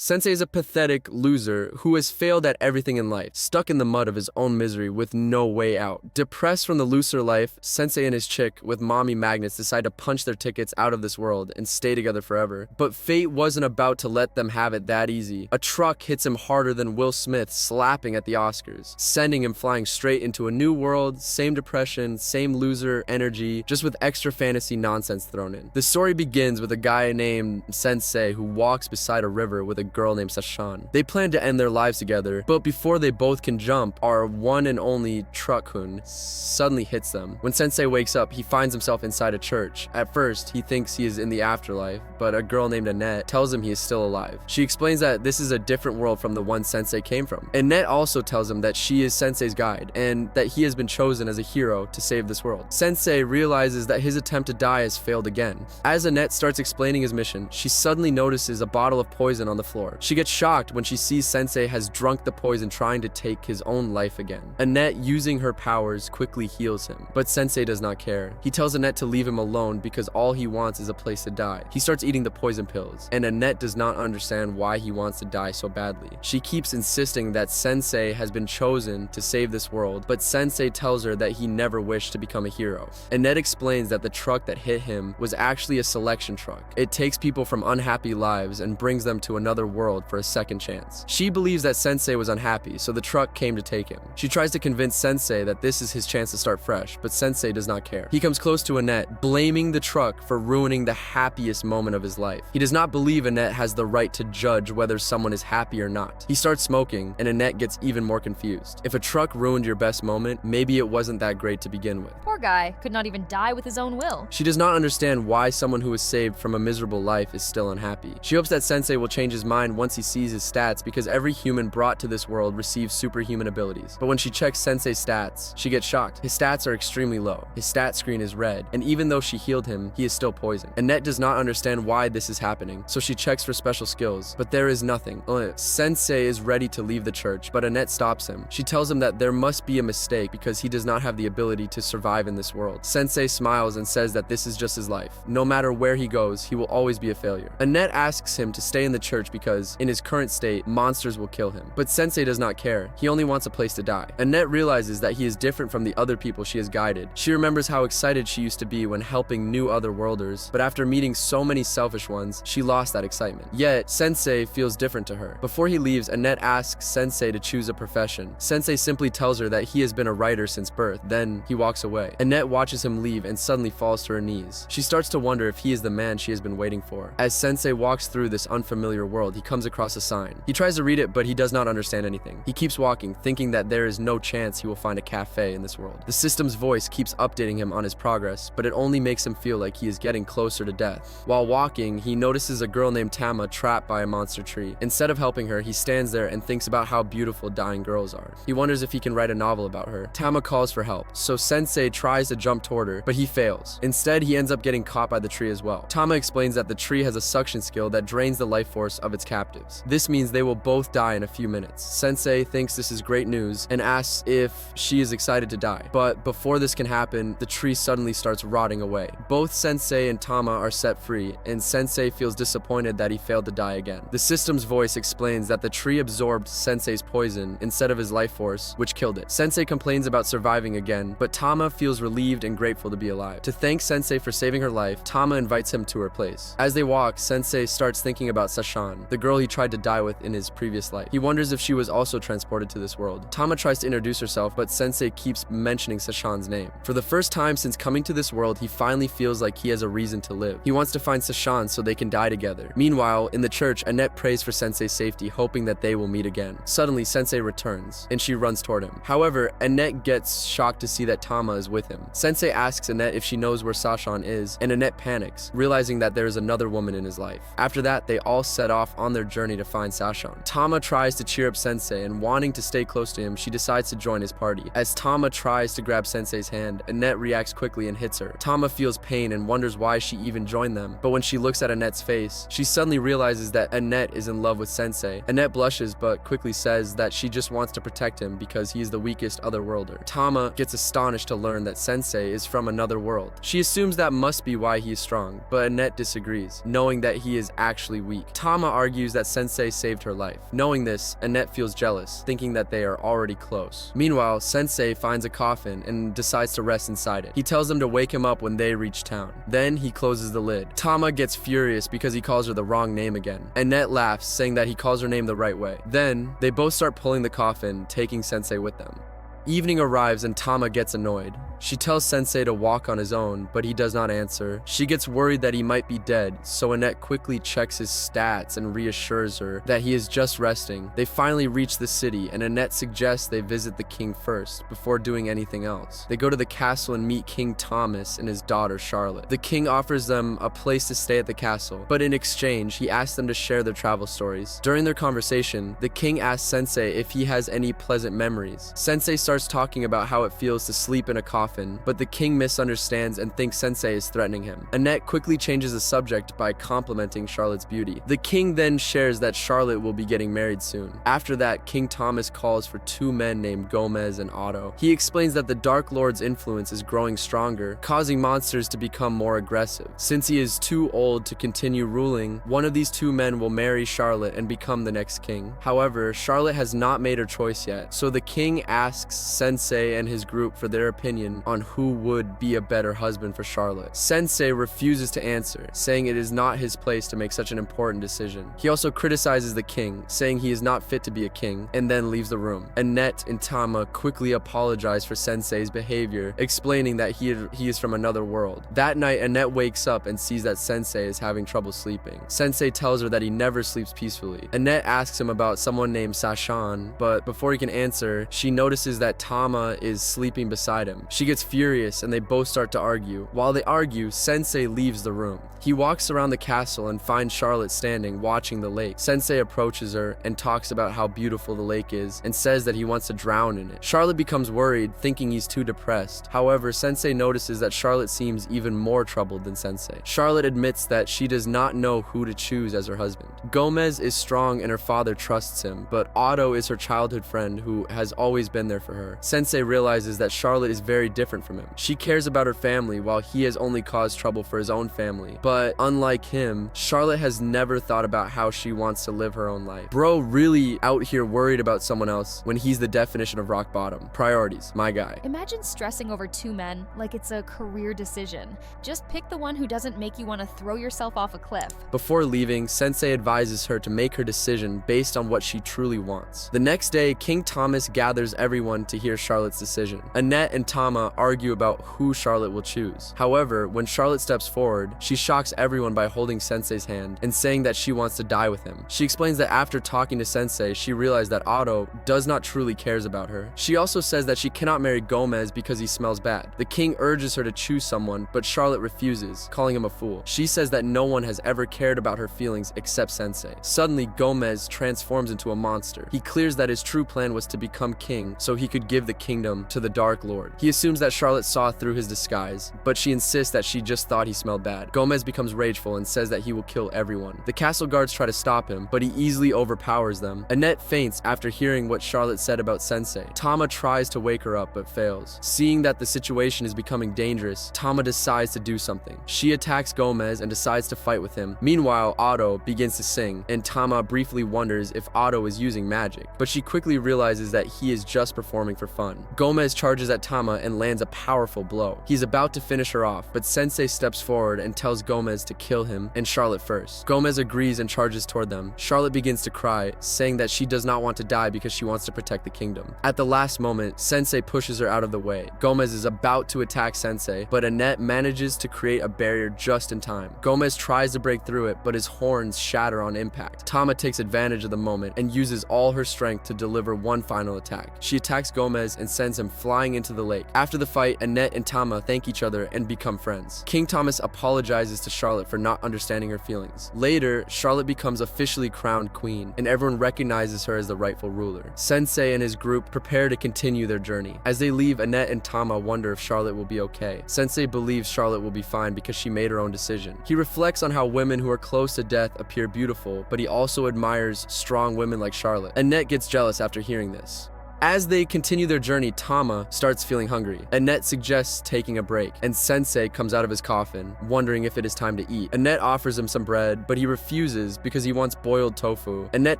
Sensei is a pathetic loser who has failed at everything in life, stuck in the mud of his own misery with no way out. Depressed from the looser life, Sensei and his chick with mommy magnets decide to punch their tickets out of this world and stay together forever. But fate wasn't about to let them have it that easy. A truck hits him harder than Will Smith slapping at the Oscars, sending him flying straight into a new world, same depression, same loser energy, just with extra fantasy nonsense thrown in. The story begins with a guy named Sensei who walks beside a river with a girl named Sashan. They plan to end their lives together, but before they both can jump, our one and only truck-kun suddenly hits them. When Sensei wakes up, he finds himself inside a church. At first, he thinks he is in the afterlife, but a girl named Annette tells him he is still alive. She explains that this is a different world from the one Sensei came from. Annette also tells him that she is Sensei's guide, and that he has been chosen as a hero to save this world. Sensei realizes that his attempt to die has failed again. As Annette starts explaining his mission, she suddenly notices a bottle of poison on the floor. She gets shocked when she sees Sensei has drunk the poison trying to take his own life again. Annette, using her powers, quickly heals him, but Sensei does not care. He tells Annette to leave him alone because all he wants is a place to die. He starts eating the poison pills, and Annette does not understand why he wants to die so badly. She keeps insisting that Sensei has been chosen to save this world, but Sensei tells her that he never wished to become a hero. Annette explains that the truck that hit him was actually a selection truck. It takes people from unhappy lives and brings them to another world for a second chance. She believes that Sensei was unhappy, so the truck came to take him. She tries to convince Sensei that this is his chance to start fresh, but Sensei does not care. He comes close to Annette, blaming the truck for ruining the happiest moment of his life. He does not believe Annette has the right to judge whether someone is happy or not. He starts smoking, and Annette gets even more confused. If a truck ruined your best moment, maybe it wasn't that great to begin with. Poor guy, could not even die with his own will. She does not understand why someone who was saved from a miserable life is still unhappy. She hopes that Sensei will change his mind once he sees his stats because every human brought to this world receives superhuman abilities. But when she checks Sensei's stats, she gets shocked. His stats are extremely low. His stat screen is red, and even though she healed him, he is still poisoned. Annette does not understand why this is happening, so she checks for special skills, but there is nothing. Sensei is ready to leave the church, but Annette stops him. She tells him that there must be a mistake because he does not have the ability to survive in this world. Sensei smiles and says that this is just his life. No matter where he goes, he will always be a failure. Annette asks him to stay in the church because, in his current state, monsters will kill him. But Sensei does not care. He only wants a place to die. Annette realizes that he is different from the other people she has guided. She remembers how excited she used to be when helping new otherworlders, but after meeting so many selfish ones, she lost that excitement. Yet, Sensei feels different to her. Before he leaves, Annette asks Sensei to choose a profession. Sensei simply tells her that he has been a writer since birth, then he walks away. Annette watches him leave and suddenly falls to her knees. She starts to wonder if he is the man she has been waiting for. As Sensei walks through this unfamiliar world, he comes across a sign. He tries to read it, but he does not understand anything. He keeps walking, thinking that there is no chance he will find a cafe in this world. The system's voice keeps updating him on his progress, but it only makes him feel like he is getting closer to death. While walking, he notices a girl named Tama trapped by a monster tree. Instead of helping her, he stands there and thinks about how beautiful dying girls are. He wonders if he can write a novel about her. Tama calls for help, so Sensei tries to jump toward her, but he fails. Instead, he ends up getting caught by the tree as well. Tama explains that the tree has a suction skill that drains the life force of its captives. This means they will both die in a few minutes. Sensei thinks this is great news and asks if she is excited to die. But before this can happen, the tree suddenly starts rotting away. Both Sensei and Tama are set free, and Sensei feels disappointed that he failed to die again. The system's voice explains that the tree absorbed Sensei's poison instead of his life force, which killed it. Sensei complains about surviving again, but Tama feels relieved and grateful to be alive. To thank Sensei for saving her life, Tama invites him to her place. As they walk, Sensei starts thinking about Sashan, the girl he tried to die with in his previous life. He wonders if she was also transported to this world. Tama tries to introduce herself, but Sensei keeps mentioning Sashan's name. For the first time since coming to this world, he finally feels like he has a reason to live. He wants to find Sashan so they can die together. Meanwhile, in the church, Annette prays for Sensei's safety, hoping that they will meet again. Suddenly, Sensei returns, and she runs toward him. However, Annette gets shocked to see that Tama is with him. Sensei asks Annette if she knows where Sashan is, and Annette panics, realizing that there is another woman in his life. After that, they all set off on their journey to find Sashan. Tama tries to cheer up Sensei, and wanting to stay close to him, she decides to join his party. As Tama tries to grab Sensei's hand, Annette reacts quickly and hits her. Tama feels pain and wonders why she even joined them, but when she looks at Annette's face, she suddenly realizes that Annette is in love with Sensei. Annette blushes but quickly says that she just wants to protect him because he is the weakest otherworlder. Tama gets astonished to learn that Sensei is from another world. She assumes that must be why he is strong, but Annette disagrees, knowing that he is actually weak. Tama argues argues that Sensei saved her life. Knowing this, Annette feels jealous, thinking that they are already close. Meanwhile, Sensei finds a coffin and decides to rest inside it. He tells them to wake him up when they reach town. Then he closes the lid. Tama gets furious because he calls her the wrong name again. Annette laughs, saying that he calls her name the right way. Then, they both start pulling the coffin, taking Sensei with them. Evening arrives and Tama gets annoyed. She tells Sensei to walk on his own, but he does not answer. She gets worried that he might be dead, so Annette quickly checks his stats and reassures her that he is just resting. They finally reach the city, and Annette suggests they visit the king first, before doing anything else. They go to the castle and meet King Thomas and his daughter Charlotte. The king offers them a place to stay at the castle, but in exchange, he asks them to share their travel stories. During their conversation, the king asks Sensei if he has any pleasant memories. Sensei starts talking about how it feels to sleep in a coffin, but the king misunderstands and thinks Sensei is threatening him. Annette quickly changes the subject by complimenting Charlotte's beauty. The king then shares that Charlotte will be getting married soon. After that, King Thomas calls for two men named Gomez and Otto. He explains that the Dark Lord's influence is growing stronger, causing monsters to become more aggressive. Since he is too old to continue ruling, one of these two men will marry Charlotte and become the next king. However, Charlotte has not made her choice yet, so the king asks Sensei and his group for their opinion on who would be a better husband for Charlotte. Sensei refuses to answer, saying it is not his place to make such an important decision. He also criticizes the king, saying he is not fit to be a king, and then leaves the room. Annette and Tama quickly apologize for Sensei's behavior, explaining that he is from another world. That night, Annette wakes up and sees that Sensei is having trouble sleeping. Sensei tells her that he never sleeps peacefully. Annette asks him about someone named Sashan, but before he can answer, she notices that Tama is sleeping beside him. She gets furious and they both start to argue. While they argue, Sensei leaves the room. He walks around the castle and finds Charlotte standing watching the lake. Sensei approaches her and talks about how beautiful the lake is and says that he wants to drown in it. Charlotte becomes worried, thinking he's too depressed. However, Sensei notices that Charlotte seems even more troubled than Sensei. Charlotte admits that she does not know who to choose as her husband. Gomez is strong and her father trusts him, but Otto is her childhood friend who has always been there for her. Sensei realizes that Charlotte is very different from him. She cares about her family while he has only caused trouble for his own family. But unlike him, Charlotte has never thought about how she wants to live her own life. Bro really out here worried about someone else when he's the definition of rock bottom. Priorities, my guy. Imagine stressing over two men like it's a career decision. Just pick the one who doesn't make you want to throw yourself off a cliff. Before leaving, Sensei advises her to make her decision based on what she truly wants. The next day, King Thomas gathers everyone to hear Charlotte's decision. Annette and Tama argue about who Charlotte will choose. However, when Charlotte steps forward, she shocks everyone by holding Sensei's hand and saying that she wants to die with him. She explains that after talking to Sensei, she realized that Otto does not truly cares about her. She also says that she cannot marry Gomez because he smells bad. The king urges her to choose someone, but Charlotte refuses, calling him a fool. She says that no one has ever cared about her feelings except Sensei. Suddenly, Gomez transforms into a monster. He clears that his true plan was to become king so he could give the kingdom to the Dark Lord. He assumes that Charlotte saw through his disguise, but she insists that she just thought he smelled bad. Gomez becomes rageful and says that he will kill everyone. The castle guards try to stop him, but he easily overpowers them. Annette faints after hearing what Charlotte said about Sensei. Tama tries to wake her up but fails. Seeing that the situation is becoming dangerous, Tama decides to do something. She attacks Gomez and decides to fight with him. Meanwhile, Otto begins to sing, and Tama briefly wonders if Otto is using magic, but she quickly realizes that he is just performing for fun. Gomez charges at Tama and lands a powerful blow. He's about to finish her off, but Sensei steps forward and tells Gomez to kill him and Charlotte first. Gomez agrees and charges toward them. Charlotte begins to cry, saying that she does not want to die because she wants to protect the kingdom. At the last moment, Sensei pushes her out of the way. Gomez is about to attack Sensei, but Annette manages to create a barrier just in time. Gomez tries to break through it, but his horns shatter on impact. Tama takes advantage of the moment and uses all her strength to deliver one final attack. She attacks Gomez and sends him flying into the lake. After the fight, Annette and Tama thank each other and become friends. King Thomas apologizes to Charlotte for not understanding her feelings. Later, Charlotte becomes officially crowned queen, and everyone recognizes her as the rightful ruler. Sensei and his group prepare to continue their journey. As they leave, Annette and Tama wonder if Charlotte will be okay. Sensei believes Charlotte will be fine because she made her own decision. He reflects on how women who are close to death appear beautiful, but he also admires strong women like Charlotte. Annette gets jealous after hearing this. As they continue their journey, Tama starts feeling hungry. Annette suggests taking a break, and Sensei comes out of his coffin, wondering if it is time to eat. Annette offers him some bread, but he refuses because he wants boiled tofu. Annette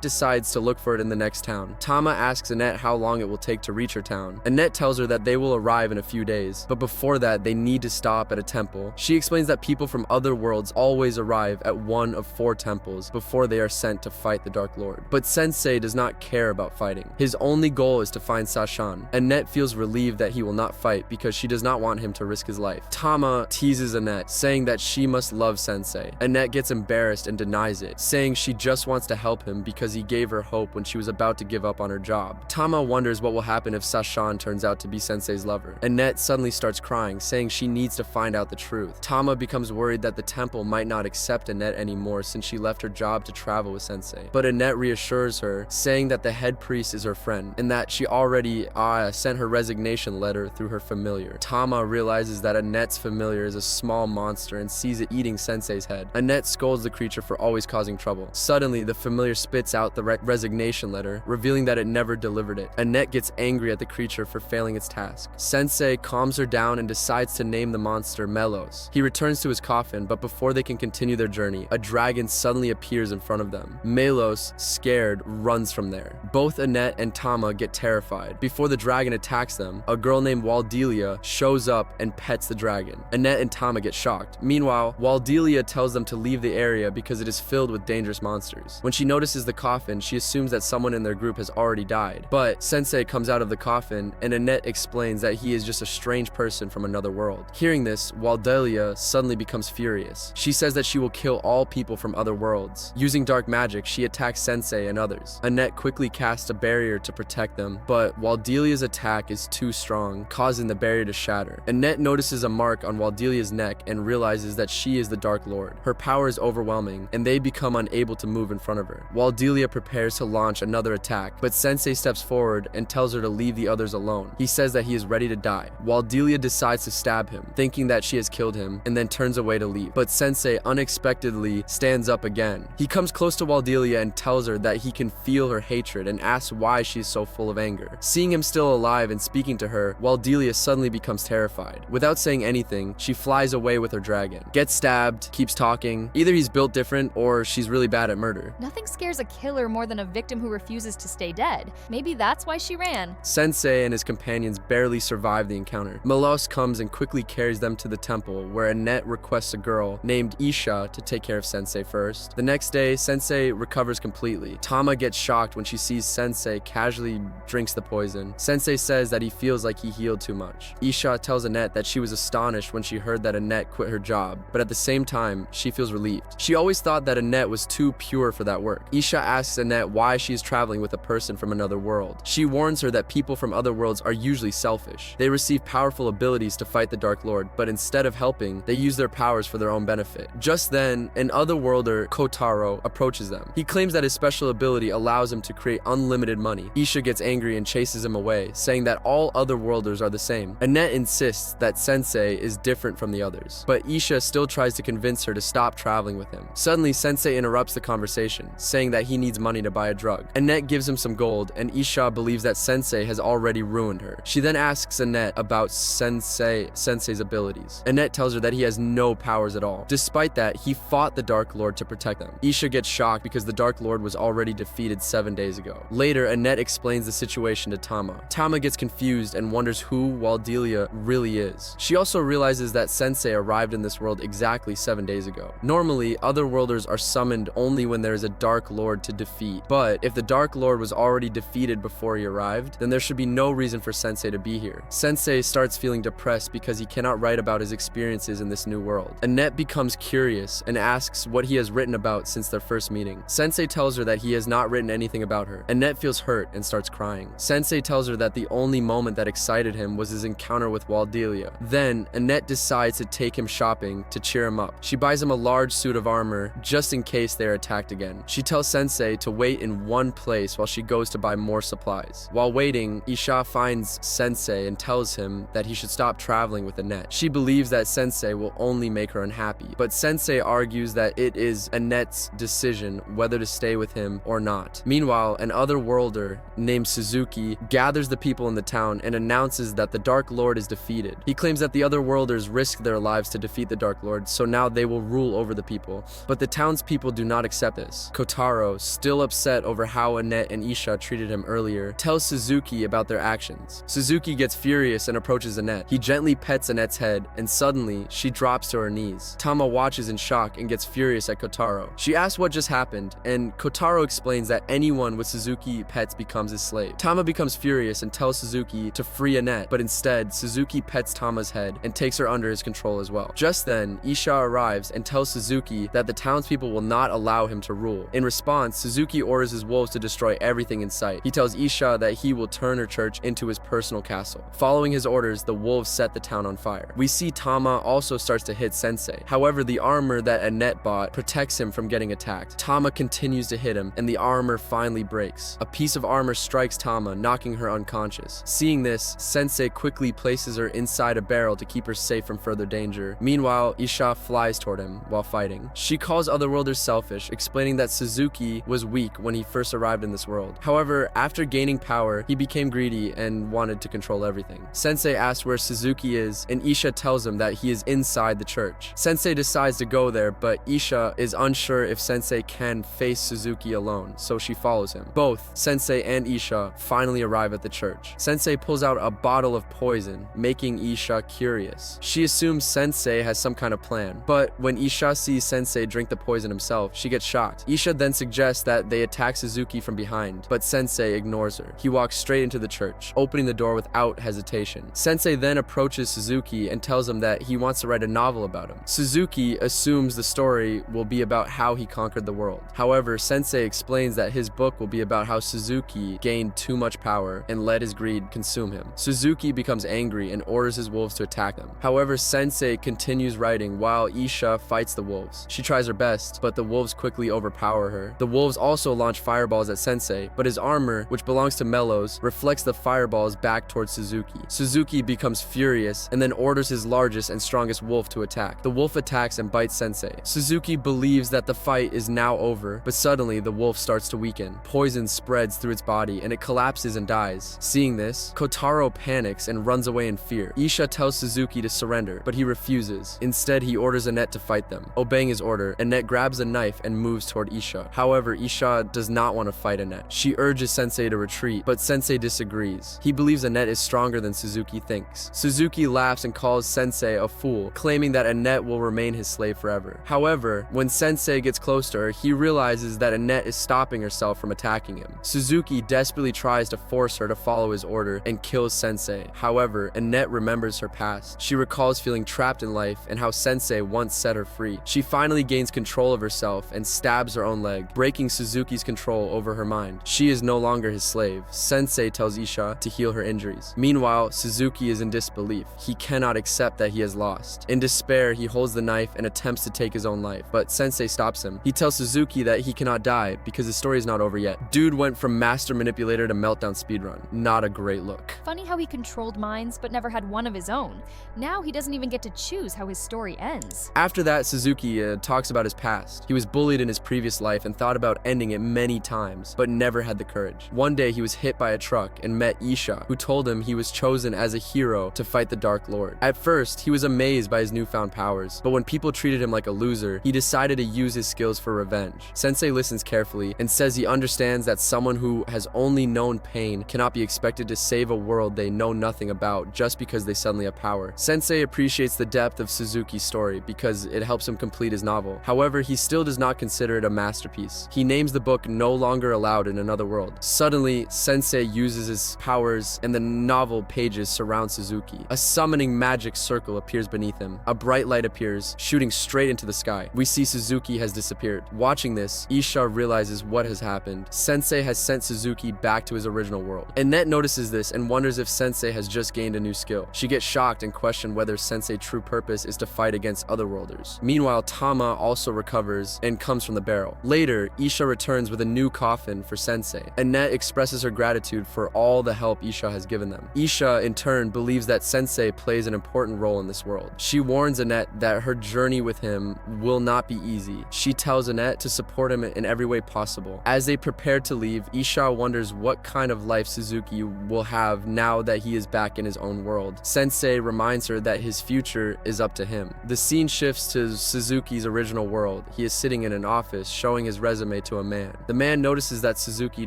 decides to look for it in the next town. Tama asks Annette how long it will take to reach her town. Annette tells her that they will arrive in a few days, but before that, they need to stop at a temple. She explains that people from other worlds always arrive at one of 4 temples before they are sent to fight the Dark Lord. But Sensei does not care about fighting. His only goal is to find Sashan. Annette feels relieved that he will not fight because she does not want him to risk his life. Tama teases Annette, saying that she must love Sensei. Annette gets embarrassed and denies it, saying she just wants to help him because he gave her hope when she was about to give up on her job. Tama wonders what will happen if Sashan turns out to be Sensei's lover. Annette suddenly starts crying, saying she needs to find out the truth. Tama becomes worried that the temple might not accept Annette anymore since she left her job to travel with Sensei. But Annette reassures her, saying that the head priest is her friend and that she already sent her resignation letter through her familiar. Tama realizes that Annette's familiar is a small monster and sees it eating Sensei's head. Annette scolds the creature for always causing trouble. Suddenly, the familiar spits out the resignation letter, revealing that it never delivered it. Annette gets angry at the creature for failing its task. Sensei calms her down and decides to name the monster Melos. He returns to his coffin, but before they can continue their journey, a dragon suddenly appears in front of them. Melos, scared, runs from there. Both Annette and Tama get terrified. Before the dragon attacks them, a girl named Waldelia shows up and pets the dragon. Annette and Tama get shocked. Meanwhile, Waldelia tells them to leave the area because it is filled with dangerous monsters. When she notices the coffin, she assumes that someone in their group has already died. But Sensei comes out of the coffin, and Annette explains that he is just a strange person from another world. Hearing this, Waldelia suddenly becomes furious. She says that she will kill all people from other worlds. Using dark magic, she attacks Sensei and others. Annette quickly casts a barrier to protect them, but Waldelia's attack is too strong, causing the barrier to shatter. Annette notices a mark on Waldelia's neck and realizes that she is the Dark Lord. Her power is overwhelming, and they become unable to move in front of her. Waldelia prepares to launch another attack, but Sensei steps forward and tells her to leave the others alone. He says that he is ready to die. Waldelia decides to stab him, thinking that she has killed him, and then turns away to leave. But Sensei unexpectedly stands up again. He comes close to Waldelia and tells her that he can feel her hatred and asks why she is so full of anger. Seeing him still alive and speaking to her, Waldelia suddenly becomes terrified. Without saying anything, she flies away with her dragon. Gets stabbed, keeps talking. Either he's built different or she's really bad at murder. Nothing scares a killer more than a victim who refuses to stay dead. Maybe that's why she ran. Sensei and his companions barely survive the encounter. Melos comes and quickly carries them to the temple, where Annette requests a girl named Isha to take care of Sensei first. The next day, Sensei recovers completely. Tama gets shocked when she sees Sensei casually drinks the poison. Sensei says that he feels like he healed too much. Isha tells Annette that she was astonished when she heard that Annette quit her job, but at the same time, she feels relieved. She always thought that Annette was too pure for that work. Isha asks Annette why she is traveling with a person from another world. She warns her that people from other worlds are usually selfish. They receive powerful abilities to fight the Dark Lord, but instead of helping, they use their powers for their own benefit. Just then, an otherworlder, Kotaro, approaches them. He claims that his special ability allows him to create unlimited money. Isha gets angry and chases him away, saying that all otherworlders are the same. Annette insists that Sensei is different from the others, but Isha still tries to convince her to stop traveling with him. Suddenly, Sensei interrupts the conversation, saying that he needs money to buy a drug. Annette gives him some gold, and Isha believes that Sensei has already ruined her. She then asks Annette about Sensei's abilities. Annette tells her that he has no powers at all. Despite that, he fought the Dark Lord to protect them. Isha gets shocked because the Dark Lord was already defeated 7 days ago. Later, Annette explains the situation to Tama. Tama gets confused and wonders who Waldelia really is. She also realizes that Sensei arrived in this world exactly 7 days ago. Normally, otherworlders are summoned only when there is a Dark Lord to defeat, but if the Dark Lord was already defeated before he arrived, then there should be no reason for Sensei to be here. Sensei starts feeling depressed because he cannot write about his experiences in this new world. Annette becomes curious and asks what he has written about since their first meeting. Sensei tells her that he has not written anything about her. Annette feels hurt and starts crying. Sensei tells her that the only moment that excited him was his encounter with Waldelia. Then, Annette decides to take him shopping to cheer him up. She buys him a large suit of armor just in case they are attacked again. She tells Sensei to wait in one place while she goes to buy more supplies. While waiting, Isha finds Sensei and tells him that he should stop traveling with Annette. She believes that Sensei will only make her unhappy, but Sensei argues that it is Annette's decision whether to stay with him or not. Meanwhile, an otherworlder named Suzuki Suzuki, gathers the people in the town and announces that the Dark Lord is defeated. He claims that the other worlders risked their lives to defeat the Dark Lord, so now they will rule over the people. But the townspeople do not accept this. Kotaro, still upset over how Annette and Isha treated him earlier, tells Suzuki about their actions. Suzuki gets furious and approaches Annette. He gently pets Annette's head, and suddenly, she drops to her knees. Tama watches in shock and gets furious at Kotaro. She asks what just happened, and Kotaro explains that anyone with Suzuki pets becomes his slave. Tama becomes furious and tells Suzuki to free Annette, but instead, Suzuki pets Tama's head and takes her under his control as well. Just then, Isha arrives and tells Suzuki that the townspeople will not allow him to rule. In response, Suzuki orders his wolves to destroy everything in sight. He tells Isha that he will turn her church into his personal castle. Following his orders, the wolves set the town on fire. We see Tama also starts to hit Sensei. However, the armor that Annette bought protects him from getting attacked. Tama continues to hit him, and the armor finally breaks. A piece of armor strikes Tama, knocking her unconscious. Seeing this, Sensei quickly places her inside a barrel to keep her safe from further danger. Meanwhile, Isha flies toward him while fighting. She calls otherworlders selfish, explaining that Suzuki was weak when he first arrived in this world. However, after gaining power, he became greedy and wanted to control everything. Sensei asks where Suzuki is, and Isha tells him that he is inside the church. Sensei decides to go there, but Isha is unsure if Sensei can face Suzuki alone, so she follows him. Both Sensei and Isha finally arrive at the church. Sensei pulls out a bottle of poison, making Isha curious. She assumes Sensei has some kind of plan, but when Isha sees Sensei drink the poison himself, she gets shocked. Isha then suggests that they attack Suzuki from behind, but Sensei ignores her. He walks straight into the church, opening the door without hesitation. Sensei then approaches Suzuki and tells him that he wants to write a novel about him. Suzuki assumes the story will be about how he conquered the world. However, Sensei explains that his book will be about how Suzuki gained too much power and let his greed consume him. Suzuki becomes angry and orders his wolves to attack them. However, Sensei continues writing while Isha fights the wolves. She tries her best, but the wolves quickly overpower her. The wolves also launch fireballs at Sensei, but his armor, which belongs to Mellows, reflects the fireballs back towards Suzuki. Suzuki becomes furious and then orders his largest and strongest wolf to attack. The wolf attacks and bites Sensei. Suzuki believes that the fight is now over, but suddenly the wolf starts to weaken. Poison spreads through its body and it collapses and dies. Seeing this, Kotaro panics and runs away in fear. Isha tells Suzuki to surrender, but he refuses. Instead, he orders Annette to fight them. Obeying his order, Annette grabs a knife and moves toward Isha. However, Isha does not want to fight Annette. She urges Sensei to retreat, but Sensei disagrees. He believes Annette is stronger than Suzuki thinks. Suzuki laughs and calls Sensei a fool, claiming that Annette will remain his slave forever. However, when Sensei gets close to her, he realizes that Annette is stopping herself from attacking him. Suzuki desperately tries to force her to follow his order and kills Sensei. However, Annette remembers her past. She recalls feeling trapped in life and how Sensei once set her free. She finally gains control of herself and stabs her own leg, breaking Suzuki's control over her mind. She is no longer his slave. Sensei tells Isha to heal her injuries. Meanwhile, Suzuki is in disbelief. He cannot accept that he has lost. In despair, he holds the knife and attempts to take his own life, but Sensei stops him. He tells Suzuki that he cannot die because his story is not over yet. Dude went from master manipulator to meltdown speedrun. Not a great look. Funny how he controlled minds but never had one of his own. Now he doesn't even get to choose how his story ends. After that, Suzuki talks about his past. He was bullied in his previous life and thought about ending it many times, but never had the courage. One day he was hit by a truck and met Isha, who told him he was chosen as a hero to fight the Dark Lord. At first, he was amazed by his newfound powers, but when people treated him like a loser, he decided to use his skills for revenge. Sensei listens carefully and says he understands that someone who has only known pain cannot be expected to save a world they know nothing about just because they suddenly have power. Sensei appreciates the depth of Suzuki's story because it helps him complete his novel. However, he still does not consider it a masterpiece. He names the book No Longer Allowed in Another World. Suddenly, Sensei uses his powers and the novel pages surround Suzuki. A summoning magic circle appears beneath him. A bright light appears, shooting straight into the sky. We see Suzuki has disappeared. Watching this, Isha realizes what has happened. Sensei has sent Suzuki back to his original world. Annette notices this and wonders if Sensei has just gained a new skill. She gets shocked and questions whether Sensei's true purpose is to fight against otherworlders. Meanwhile, Tama also recovers and comes from the barrel. Later, Isha returns with a new coffin for Sensei. Annette expresses her gratitude for all the help Isha has given them. Isha, in turn, believes that Sensei plays an important role in this world. She warns Annette that her journey with him will not be easy. She tells Annette to support him in every way possible. As they prepare to leave, Isha wonders what what kind of life Suzuki will have now that he is back in his own world. Sensei reminds her that his future is up to him. The scene shifts to Suzuki's original world. He is sitting in an office, showing his resume to a man. The man notices that Suzuki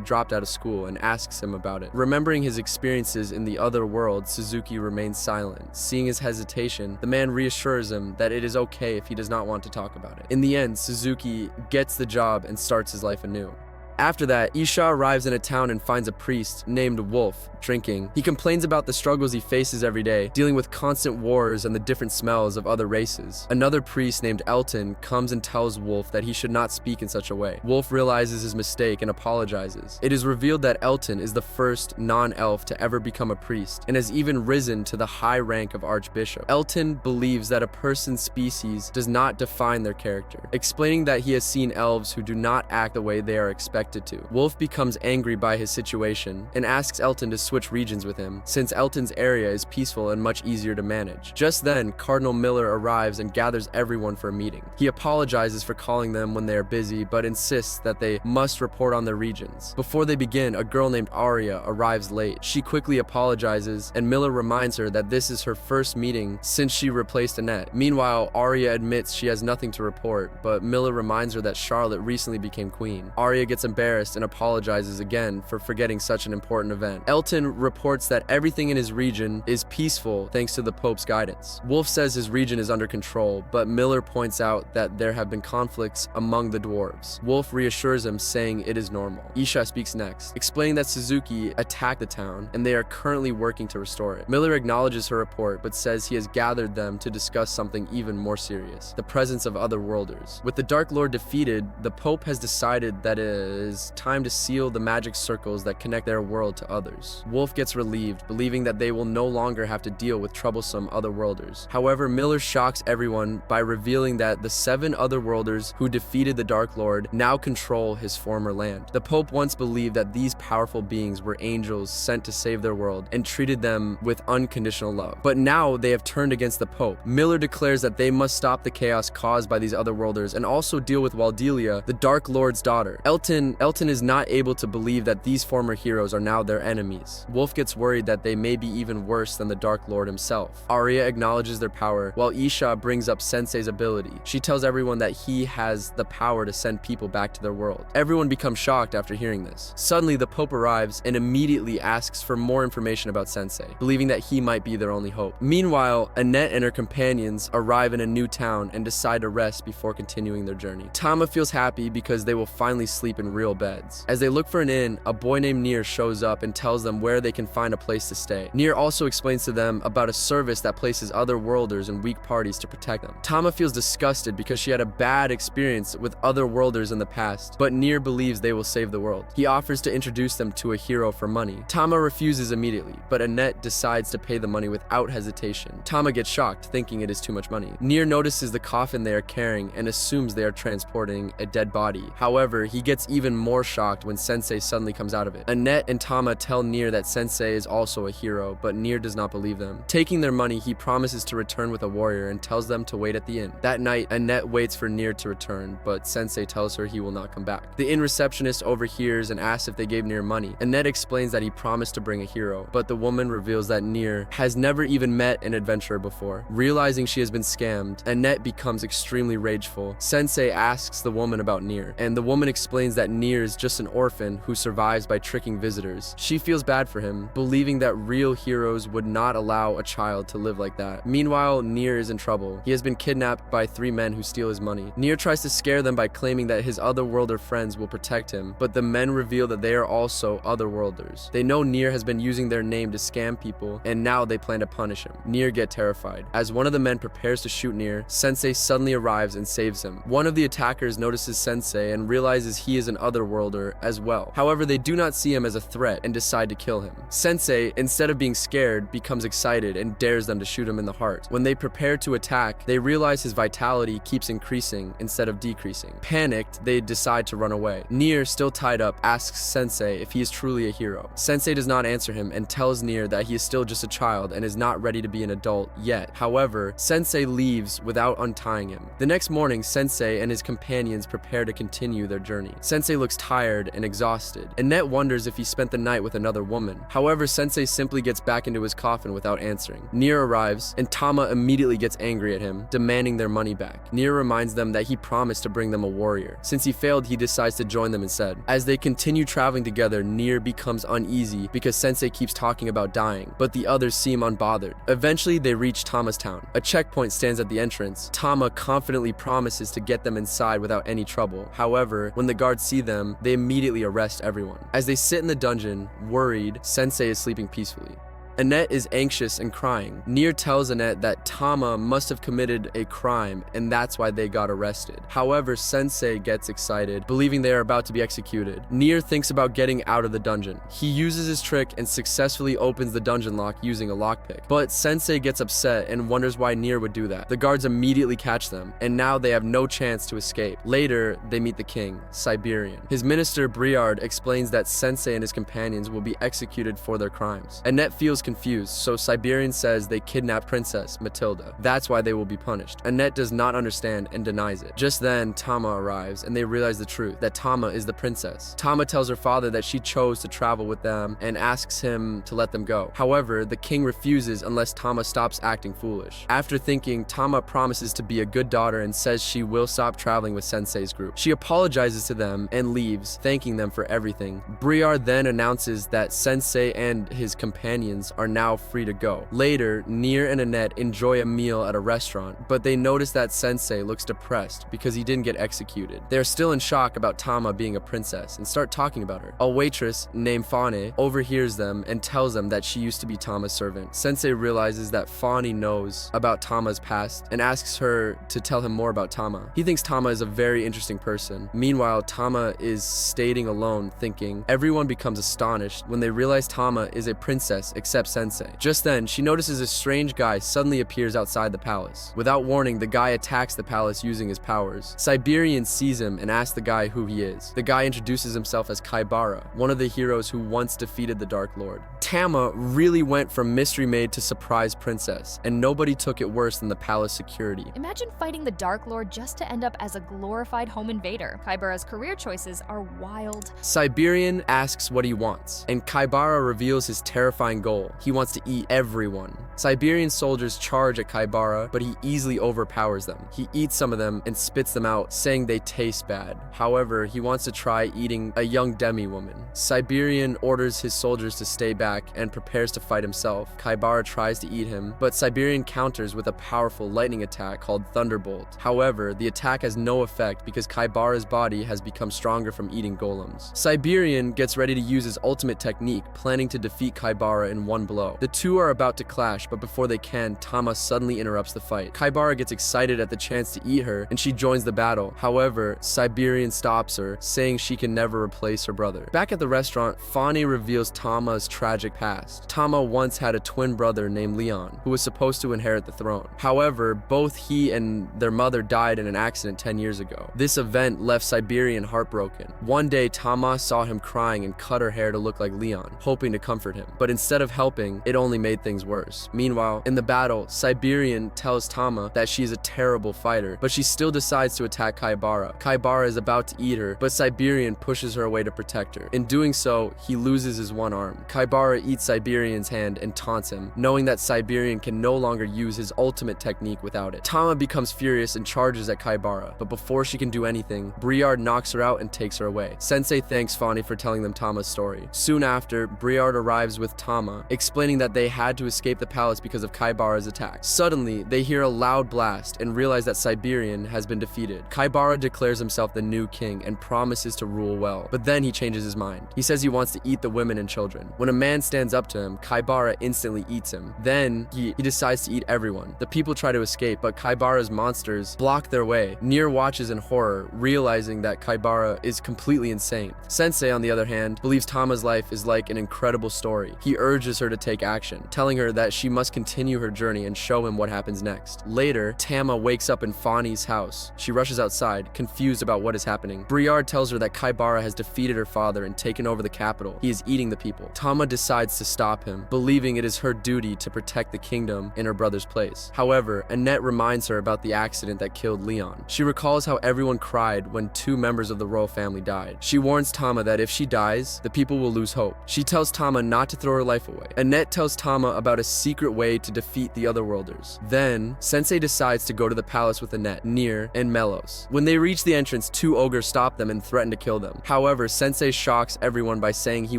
dropped out of school and asks him about it. Remembering his experiences in the other world, Suzuki remains silent. Seeing his hesitation, the man reassures him that it is okay if he does not want to talk about it. In the end, Suzuki gets the job and starts his life anew. After that, Isha arrives in a town and finds a priest named Wolf drinking. He complains about the struggles he faces every day, dealing with constant wars and the different smells of other races. Another priest named Elton comes and tells Wolf that he should not speak in such a way. Wolf realizes his mistake and apologizes. It is revealed that Elton is the first non-elf to ever become a priest and has even risen to the high rank of archbishop. Elton believes that a person's species does not define their character, explaining that he has seen elves who do not act the way they are expected to. Wolf becomes angry by his situation and asks Elton to switch regions with him, since Elton's area is peaceful and much easier to manage. Just then, Cardinal Miller arrives and gathers everyone for a meeting. He apologizes for calling them when they are busy, but insists that they must report on their regions. Before they begin, a girl named Arya arrives late. She quickly apologizes, and Miller reminds her that this is her first meeting since she replaced Annette. Meanwhile, Arya admits she has nothing to report, but Miller reminds her that Charlotte recently became queen. Arya gets embarrassed and apologizes again for forgetting such an important event. Elton reports that everything in his region is peaceful thanks to the Pope's guidance. Wolf says his region is under control, but Miller points out that there have been conflicts among the dwarves. Wolf reassures him, saying it is normal. Isha speaks next, explaining that Suzuki attacked the town and they are currently working to restore it. Miller acknowledges her report, but says he has gathered them to discuss something even more serious: the presence of otherworlders. With the Dark Lord defeated, the Pope has decided that it is time to seal the magic circles that connect their world to others. Wolf gets relieved, believing that they will no longer have to deal with troublesome otherworlders. However, Miller shocks everyone by revealing that the 7 otherworlders who defeated the Dark Lord now control his former land. The Pope once believed that these powerful beings were angels sent to save their world and treated them with unconditional love. But now they have turned against the Pope. Miller declares that they must stop the chaos caused by these otherworlders and also deal with Waldelia, the Dark Lord's daughter. Elton is not able to believe that these former heroes are now their enemies. Wolf gets worried that they may be even worse than the Dark Lord himself. Arya acknowledges their power, while Isha brings up Sensei's ability. She tells everyone that he has the power to send people back to their world. Everyone becomes shocked after hearing this. Suddenly, the Pope arrives and immediately asks for more information about Sensei, believing that he might be their only hope. Meanwhile, Annette and her companions arrive in a new town and decide to rest before continuing their journey. Tama feels happy because they will finally sleep in real beds. As they look for an inn, a boy named Nir shows up and tells them where they can find a place to stay. Nir also explains to them about a service that places other worlders in weak parties to protect them. Tama feels disgusted because she had a bad experience with other worlders in the past, but Nir believes they will save the world. He offers to introduce them to a hero for money. Tama refuses immediately, but Annette decides to pay the money without hesitation. Tama gets shocked, thinking it is too much money. Nir notices the coffin they are carrying and assumes they are transporting a dead body. However, he gets even more shocked when Sensei suddenly comes out of it. Annette and Tama tell Nir that Sensei is also a hero, but Nir does not believe them. Taking their money, he promises to return with a warrior and tells them to wait at the inn. That night, Annette waits for Nir to return, but Sensei tells her he will not come back. The inn receptionist overhears and asks if they gave Nir money. Annette explains that he promised to bring a hero, but the woman reveals that Nir has never even met an adventurer before. Realizing she has been scammed, Annette becomes extremely rageful. Sensei asks the woman about Nir, and the woman explains that Nir is just an orphan who survives by tricking visitors. She feels bad for him, believing that real heroes would not allow a child to live like that. Meanwhile, Nir is in trouble. He has been kidnapped by 3 men who steal his money. Nir tries to scare them by claiming that his otherworlder friends will protect him, but the men reveal that they are also otherworlders. They know Nir has been using their name to scam people, and now they plan to punish him. Nir gets terrified. As one of the men prepares to shoot Nir, Sensei suddenly arrives and saves him. One of the attackers notices Sensei and realizes he is an otherworlder as well. However, they do not see him as a threat and decide to kill him. Sensei, instead of being scared, becomes excited and dares them to shoot him in the heart. When they prepare to attack, they realize his vitality keeps increasing instead of decreasing. Panicked, they decide to run away. Nir, still tied up, asks Sensei if he is truly a hero. Sensei does not answer him and tells Nir that he is still just a child and is not ready to be an adult yet. However, Sensei leaves without untying him. The next morning, Sensei and his companions prepare to continue their journey. Sensei looks tired and exhausted. Annette wonders if he spent the night with another woman. However, Sensei simply gets back into his coffin without answering. Nier arrives, and Tama immediately gets angry at him, demanding their money back. Nier reminds them that he promised to bring them a warrior. Since he failed, he decides to join them instead. As they continue traveling together, Nier becomes uneasy because Sensei keeps talking about dying, but the others seem unbothered. Eventually, they reach Tama's town. A checkpoint stands at the entrance. Tama confidently promises to get them inside without any trouble. However, when the guards see them, they immediately arrest everyone. As they sit in the dungeon, worried, Sensei is sleeping peacefully. Annette is anxious and crying. Nier tells Annette that Tama must have committed a crime and that's why they got arrested. However, Sensei gets excited, believing they are about to be executed. Nier thinks about getting out of the dungeon. He uses his trick and successfully opens the dungeon lock using a lockpick. But Sensei gets upset and wonders why Nier would do that. The guards immediately catch them, and now they have no chance to escape. Later, they meet the king, Siberian. His minister, Briard, explains that Sensei and his companions will be executed for their crimes. Annette feels confused, so Siberian says they kidnapped Princess Matilda. That's why they will be punished. Annette does not understand and denies it. Just then, Tama arrives, and they realize the truth, that Tama is the princess. Tama tells her father that she chose to travel with them and asks him to let them go. However, the king refuses unless Tama stops acting foolish. After thinking, Tama promises to be a good daughter and says she will stop traveling with Sensei's group. She apologizes to them and leaves, thanking them for everything. Briard then announces that Sensei and his companions are now free to go. Later, Nier and Annette enjoy a meal at a restaurant, but they notice that Sensei looks depressed because he didn't get executed. They are still in shock about Tama being a princess and start talking about her. A waitress named Fane overhears them and tells them that she used to be Tama's servant. Sensei realizes that Fane knows about Tama's past and asks her to tell him more about Tama. He thinks Tama is a very interesting person. Meanwhile, Tama is staying alone thinking. Everyone becomes astonished when they realize Tama is a princess except Sensei. Just then, she notices a strange guy suddenly appears outside the palace. Without warning, the guy attacks the palace using his powers. Siberian sees him and asks the guy who he is. The guy introduces himself as Kaibara, one of the heroes who once defeated the Dark Lord. Tama really went from mystery maid to surprise princess, and nobody took it worse than the palace security. Imagine fighting the Dark Lord just to end up as a glorified home invader. Kaibara's career choices are wild. Siberian asks what he wants, and Kaibara reveals his terrifying goal. He wants to eat everyone. Siberian soldiers charge at Kaibara, but he easily overpowers them. He eats some of them and spits them out, saying they taste bad. However, he wants to try eating a young demi-woman. Siberian orders his soldiers to stay back and prepares to fight himself. Kaibara tries to eat him, but Siberian counters with a powerful lightning attack called Thunderbolt. However, the attack has no effect because Kaibara's body has become stronger from eating golems. Siberian gets ready to use his ultimate technique, planning to defeat Kaibara in one blow. The two are about to clash, but before they can, Tama suddenly interrupts the fight. Kaibara gets excited at the chance to eat her, and she joins the battle. However, Siberian stops her, saying she can never replace her brother. Back at the restaurant, Fane reveals Tama's tragic past. Tama once had a twin brother named Leon, who was supposed to inherit the throne. However, both he and their mother died in an accident 10 years ago. This event left Siberian heartbroken. One day, Tama saw him crying and cut her hair to look like Leon, hoping to comfort him. But instead of helping, it only made things worse. Meanwhile, in the battle, Siberian tells Tama that she is a terrible fighter, but she still decides to attack Kaibara. Kaibara is about to eat her, but Siberian pushes her away to protect her. In doing so, he loses his one arm. Kaibara eats Siberian's hand and taunts him, knowing that Siberian can no longer use his ultimate technique without it. Tama becomes furious and charges at Kaibara, but before she can do anything, Briard knocks her out and takes her away. Sensei thanks Fane for telling them Tama's story. Soon after, Briard arrives with Tama, explaining that they had to escape the palace because of Kaibara's attack. Suddenly, they hear a loud blast and realize that Siberian has been defeated. Kaibara declares himself the new king and promises to rule well, but then he changes his mind. He says he wants to eat the women and children. When a man stands up to him, Kaibara instantly eats him. Then, he decides to eat everyone. The people try to escape, but Kaibara's monsters block their way. Nier watches in horror, realizing that Kaibara is completely insane. Sensei, on the other hand, believes Tama's life is like an incredible story. He urges her her to take action, telling her that she must continue her journey and show him what happens next. Later, Tama wakes up in Fani's house. She rushes outside, confused about what is happening. Briard tells her that Kaibara has defeated her father and taken over the capital. He is eating the people. Tama decides to stop him, believing it is her duty to protect the kingdom in her brother's place. However, Annette reminds her about the accident that killed Leon. She recalls how everyone cried when 2 members of the royal family died. She warns Tama that if she dies, the people will lose hope. She tells Tama not to throw her life away. Annette tells Tama about a secret way to defeat the Otherworlders. Then, Sensei decides to go to the palace with Annette, Nier, and Melos. When they reach the entrance, 2 ogres stop them and threaten to kill them. However, Sensei shocks everyone by saying he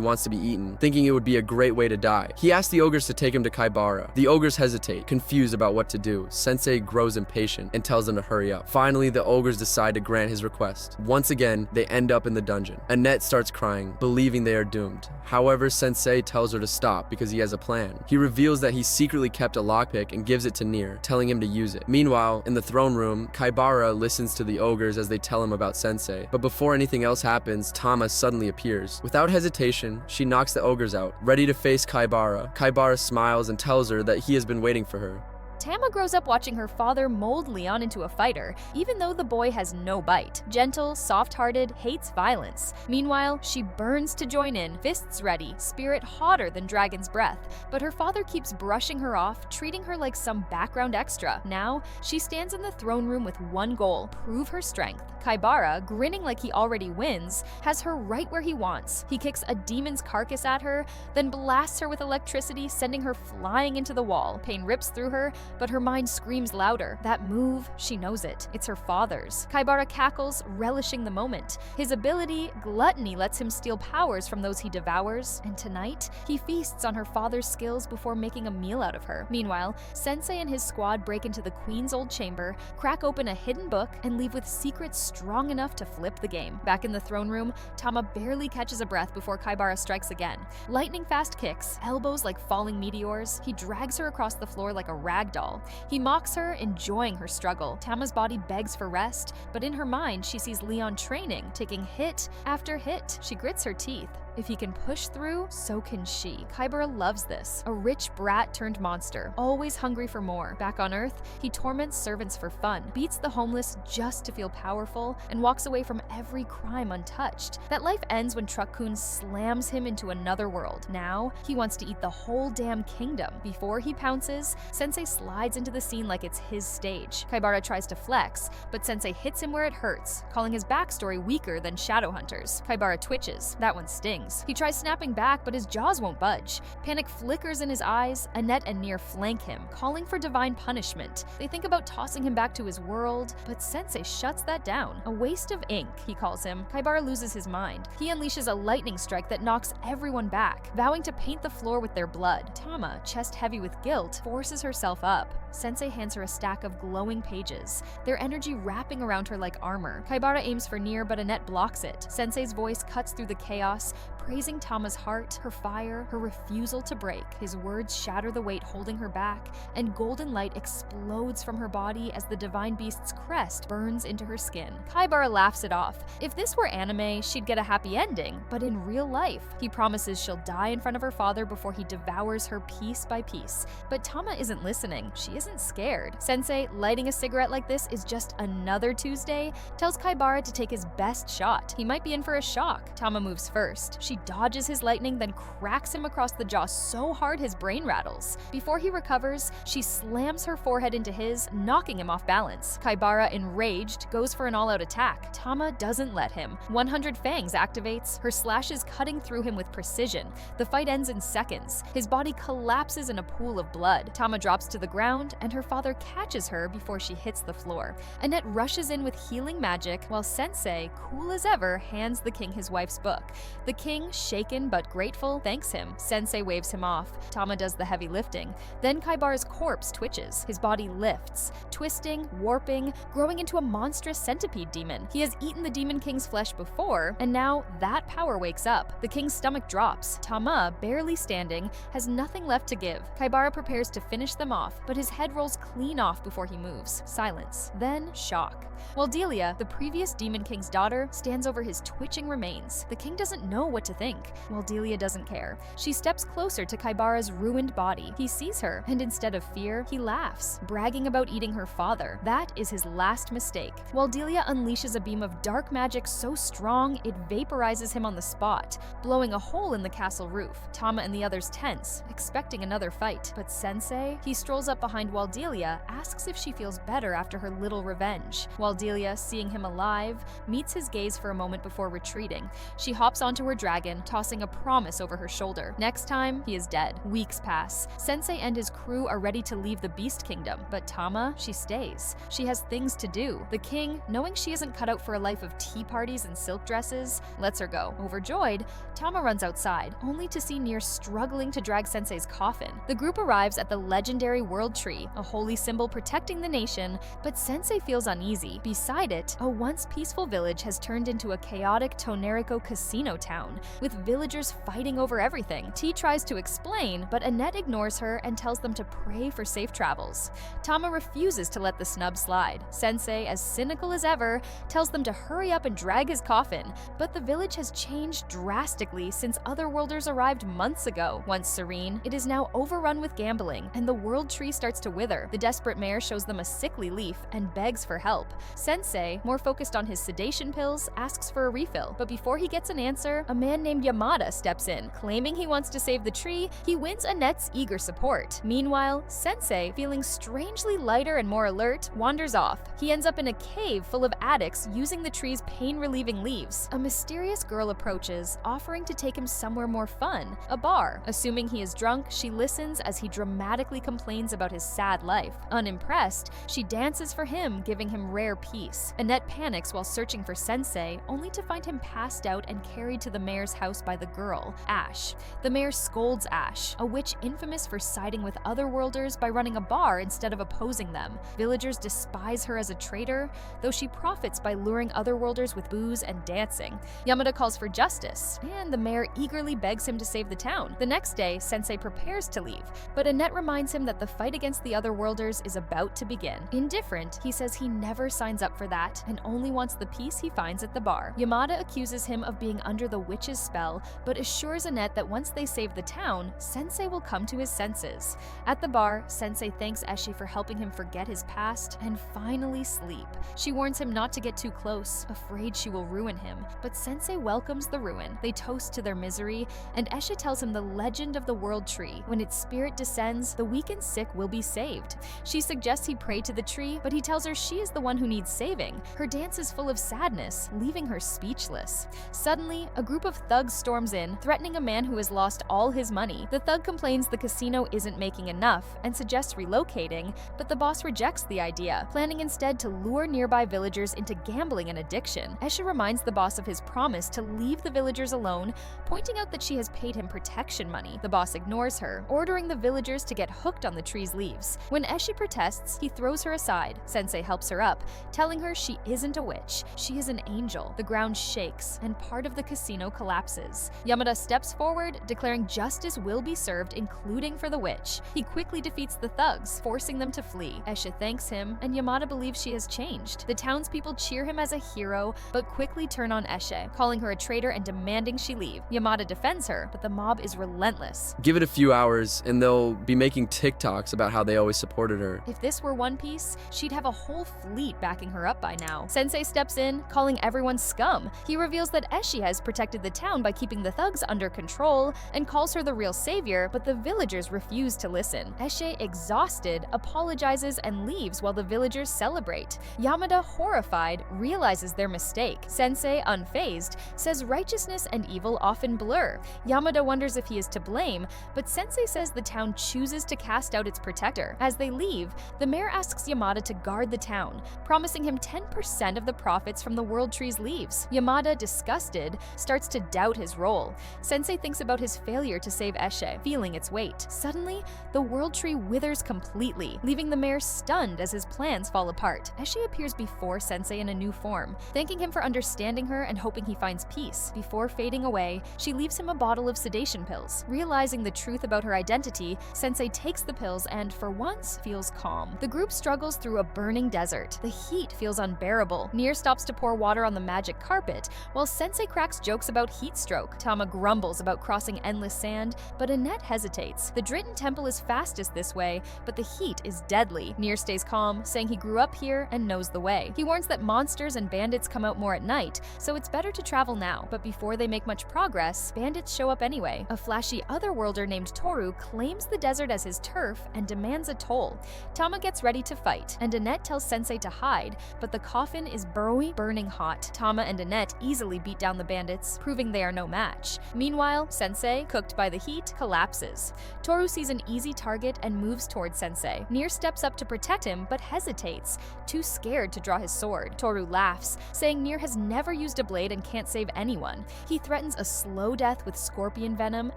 wants to be eaten, thinking it would be a great way to die. He asks the ogres to take him to Kaibara. The ogres hesitate, confused about what to do. Sensei grows impatient and tells them to hurry up. Finally, the ogres decide to grant his request. Once again, they end up in the dungeon. Annette starts crying, believing they are doomed. However, Sensei tells her to stop because he has a plan. He reveals that he secretly kept a lockpick and gives it to Nier, telling him to use it. Meanwhile, in the throne room, Kaibara listens to the ogres as they tell him about Sensei. But before anything else happens, Tama suddenly appears. Without hesitation, she knocks the ogres out. Ready to face Kaibara, Kaibara smiles and tells her that he has been waiting for her. Tama grows up watching her father mold Leon into a fighter, even though the boy has no bite. Gentle, soft-hearted, hates violence. Meanwhile, she burns to join in, fists ready, spirit hotter than dragon's breath. But her father keeps brushing her off, treating her like some background extra. Now, she stands in the throne room with one goal: prove her strength. Kaibara, grinning like he already wins, has her right where he wants. He kicks a demon's carcass at her, then blasts her with electricity, sending her flying into the wall. Pain rips through her, but her mind screams louder. That move, she knows it. It's her father's. Kaibara cackles, relishing the moment. His ability, gluttony, lets him steal powers from those he devours, and tonight, he feasts on her father's skills before making a meal out of her. Meanwhile, Sensei and his squad break into the queen's old chamber, crack open a hidden book, and leave with secrets strong enough to flip the game. Back in the throne room, Tama barely catches a breath before Kaibara strikes again. Lightning-fast kicks, elbows like falling meteors. He drags her across the floor like a rag doll. He mocks her, enjoying her struggle. Tama's body begs for rest, but in her mind, she sees Leon training, taking hit after hit. She grits her teeth. If he can push through, so can she. Kaibara loves this. A rich brat turned monster, always hungry for more. Back on Earth, he torments servants for fun, beats the homeless just to feel powerful, and walks away from every crime untouched. That life ends when Truck-kun slams him into another world. Now, he wants to eat the whole damn kingdom. Before he pounces, Sensei slides into the scene like it's his stage. Kaibara tries to flex, but Sensei hits him where it hurts, calling his backstory weaker than Shadowhunters. Kaibara twitches. That one stings. He tries snapping back, but his jaws won't budge. Panic flickers in his eyes. Annette and Nier flank him, calling for divine punishment. They think about tossing him back to his world, but Sensei shuts that down. A waste of ink, he calls him. Kaibara loses his mind. He unleashes a lightning strike that knocks everyone back, vowing to paint the floor with their blood. Tama, chest heavy with guilt, forces herself up. Sensei hands her a stack of glowing pages, their energy wrapping around her like armor. Kaibara aims for Nier, but Annette blocks it. Sensei's voice cuts through the chaos, praising Tama's heart, her fire, her refusal to break. His words shatter the weight holding her back, and golden light explodes from her body as the divine beast's crest burns into her skin. Kaibara laughs it off. If this were anime, she'd get a happy ending, but in real life, he promises she'll die in front of her father before he devours her piece by piece. But Tama isn't listening. She isn't scared. Sensei, lighting a cigarette like this is just another Tuesday, tells Kaibara to take his best shot. He might be in for a shock. Tama moves first. She dodges his lightning, then cracks him across the jaw so hard his brain rattles. Before he recovers, she slams her forehead into his, knocking him off balance. Kaibara, enraged, goes for an all-out attack. Tama doesn't let him. 100 Fangs activates, her slashes cutting through him with precision. The fight ends in seconds. His body collapses in a pool of blood. Tama drops to the ground, and her father catches her before she hits the floor. Annette rushes in with healing magic, while Sensei, cool as ever, hands the king his wife's book. The king, shaken but grateful, thanks him. Sensei waves him off. Tama does the heavy lifting. Then Kaibara's corpse twitches. His body lifts, twisting, warping, growing into a monstrous centipede demon. He has eaten the demon king's flesh before, and now that power wakes up. The king's stomach drops. Tama, barely standing, has nothing left to give. Kaibara prepares to finish them off, but his head rolls clean off before he moves. Silence. Then shock. While Delia, the previous demon king's daughter, stands over his twitching remains. The king doesn't know what to to think. Waldelia doesn't care. She steps closer to Kaibara's ruined body. He sees her, and instead of fear, he laughs, bragging about eating her father. That is his last mistake. Waldelia unleashes a beam of dark magic so strong it vaporizes him on the spot, blowing a hole in the castle roof. Tama and the others tense, expecting another fight. But Sensei, he strolls up behind Waldelia, asks if she feels better after her little revenge. Waldelia, seeing him alive, meets his gaze for a moment before retreating. She hops onto her dragon, tossing a promise over her shoulder. Next time, he is dead. Weeks pass. Sensei and his crew are ready to leave the Beast Kingdom, but Tama, she stays. She has things to do. The king, knowing she isn't cut out for a life of tea parties and silk dresses, lets her go. Overjoyed, Tama runs outside, only to see Nier struggling to drag Sensei's coffin. The group arrives at the legendary World Tree, a holy symbol protecting the nation, but Sensei feels uneasy. Beside it, a once peaceful village has turned into a chaotic Tonerico casino town, with villagers fighting over everything. T tries to explain, but Annette ignores her and tells them to pray for safe travels. Tama refuses to let the snub slide. Sensei, as cynical as ever, tells them to hurry up and drag his coffin, but the village has changed drastically since Otherworlders arrived months ago. Once serene, it is now overrun with gambling, and the World Tree starts to wither. The desperate mayor shows them a sickly leaf and begs for help. Sensei, more focused on his sedation pills, asks for a refill, but before he gets an answer, a man named Yamada steps in. Claiming he wants to save the tree, he wins Annette's eager support. Meanwhile, Sensei, feeling strangely lighter and more alert, wanders off. He ends up in a cave full of addicts using the tree's pain-relieving leaves. A mysterious girl approaches, offering to take him somewhere more fun, a bar. Assuming he is drunk, she listens as he dramatically complains about his sad life. Unimpressed, she dances for him, giving him rare peace. Annette panics while searching for Sensei, only to find him passed out and carried to the mayor's house by the girl, Ash. The mayor scolds Ash, a witch infamous for siding with Otherworlders by running a bar instead of opposing them. Villagers despise her as a traitor, though she profits by luring Otherworlders with booze and dancing. Yamada calls for justice, and the mayor eagerly begs him to save the town. The next day, Sensei prepares to leave, but Annette reminds him that the fight against the Otherworlders is about to begin. Indifferent, he says he never signs up for that and only wants the peace he finds at the bar. Yamada accuses him of being under the witch's spell, but assures Annette that once they save the town, Sensei will come to his senses. At the bar, Sensei thanks Eshi for helping him forget his past and finally sleep. She warns him not to get too close, afraid she will ruin him, but Sensei welcomes the ruin. They toast to their misery, and Esha tells him the legend of the World Tree. When its spirit descends, the weak and sick will be saved. She suggests he pray to the tree, but he tells her she is the one who needs saving. Her dance is full of sadness, leaving her speechless. Suddenly, a group of thugs storms in, threatening a man who has lost all his money. The thug complains the casino isn't making enough and suggests relocating, but the boss rejects the idea, planning instead to lure nearby villagers into gambling and addiction. Esha reminds the boss of his promise to leave the villagers alone, pointing out that she has paid him protection money. The boss ignores her, ordering the villagers to get hooked on the tree's leaves. When Eshi protests, he throws her aside. Sensei helps her up, telling her she isn't a witch, she is an angel. The ground shakes, and part of the casino collapses. Yamada steps forward, declaring justice will be served, including for the witch. He quickly defeats the thugs, forcing them to flee. Esha thanks him, and Yamada believes she has changed. The townspeople cheer him as a hero, but quickly turn on Eshe, calling her a traitor and demanding she leave. Yamada defends her, but the mob is relentless. Give it a few hours, and they'll be making TikToks about how they always supported her. If this were One Piece, she'd have a whole fleet backing her up by now. Sensei steps in, calling everyone scum. He reveals that Eshi has protected the town by keeping the thugs under control, and calls her the real savior, but the villagers refuse to listen. Eshe, exhausted, apologizes and leaves while the villagers celebrate. Yamada, horrified, realizes their mistake. Sensei, unfazed, says righteousness and evil often blur. Yamada wonders if he is to blame, but Sensei says the town chooses to cast out its protector. As they leave, the mayor asks Yamada to guard the town, promising him 10% of the profits from the World Tree's leaves. Yamada, disgusted, starts to doubt his role. Sensei thinks about his failure to save Eshe, feeling its weight. Suddenly, the World Tree withers completely, leaving the mayor stunned as his plans fall apart. Eshe appears before Sensei in a new form, thanking him for understanding her and hoping he finds peace. Before fading away, she leaves him a bottle of sedation pills. Realizing the truth about her identity, Sensei takes the pills and, for once, feels calm. The group struggles through a burning desert. The heat feels unbearable. Nier stops to pour water on the magic carpet, while Sensei cracks jokes about heat stroke. Tama grumbles about crossing endless sand, but Annette hesitates. The Dritten Temple is fastest this way, but the heat is deadly. Nier stays calm, saying he grew up here and knows the way. He warns that monsters and bandits come out more at night, so it's better to travel now. But before they make much progress, bandits show up anyway. A flashy otherworlder named Toru claims the desert as his turf and demands a toll. Tama gets ready to fight, and Annette tells Sensei to hide, but the coffin is burning hot. Tama and Annette easily beat down the bandits, proving they are no match. Meanwhile, Sensei, cooked by the heat, collapses. Toru sees an easy target and moves towards Sensei. Nier steps up to protect him, but hesitates, too scared to draw his sword. Toru laughs, saying Nier has never used a blade and can't save anyone. He threatens a slow death with scorpion venom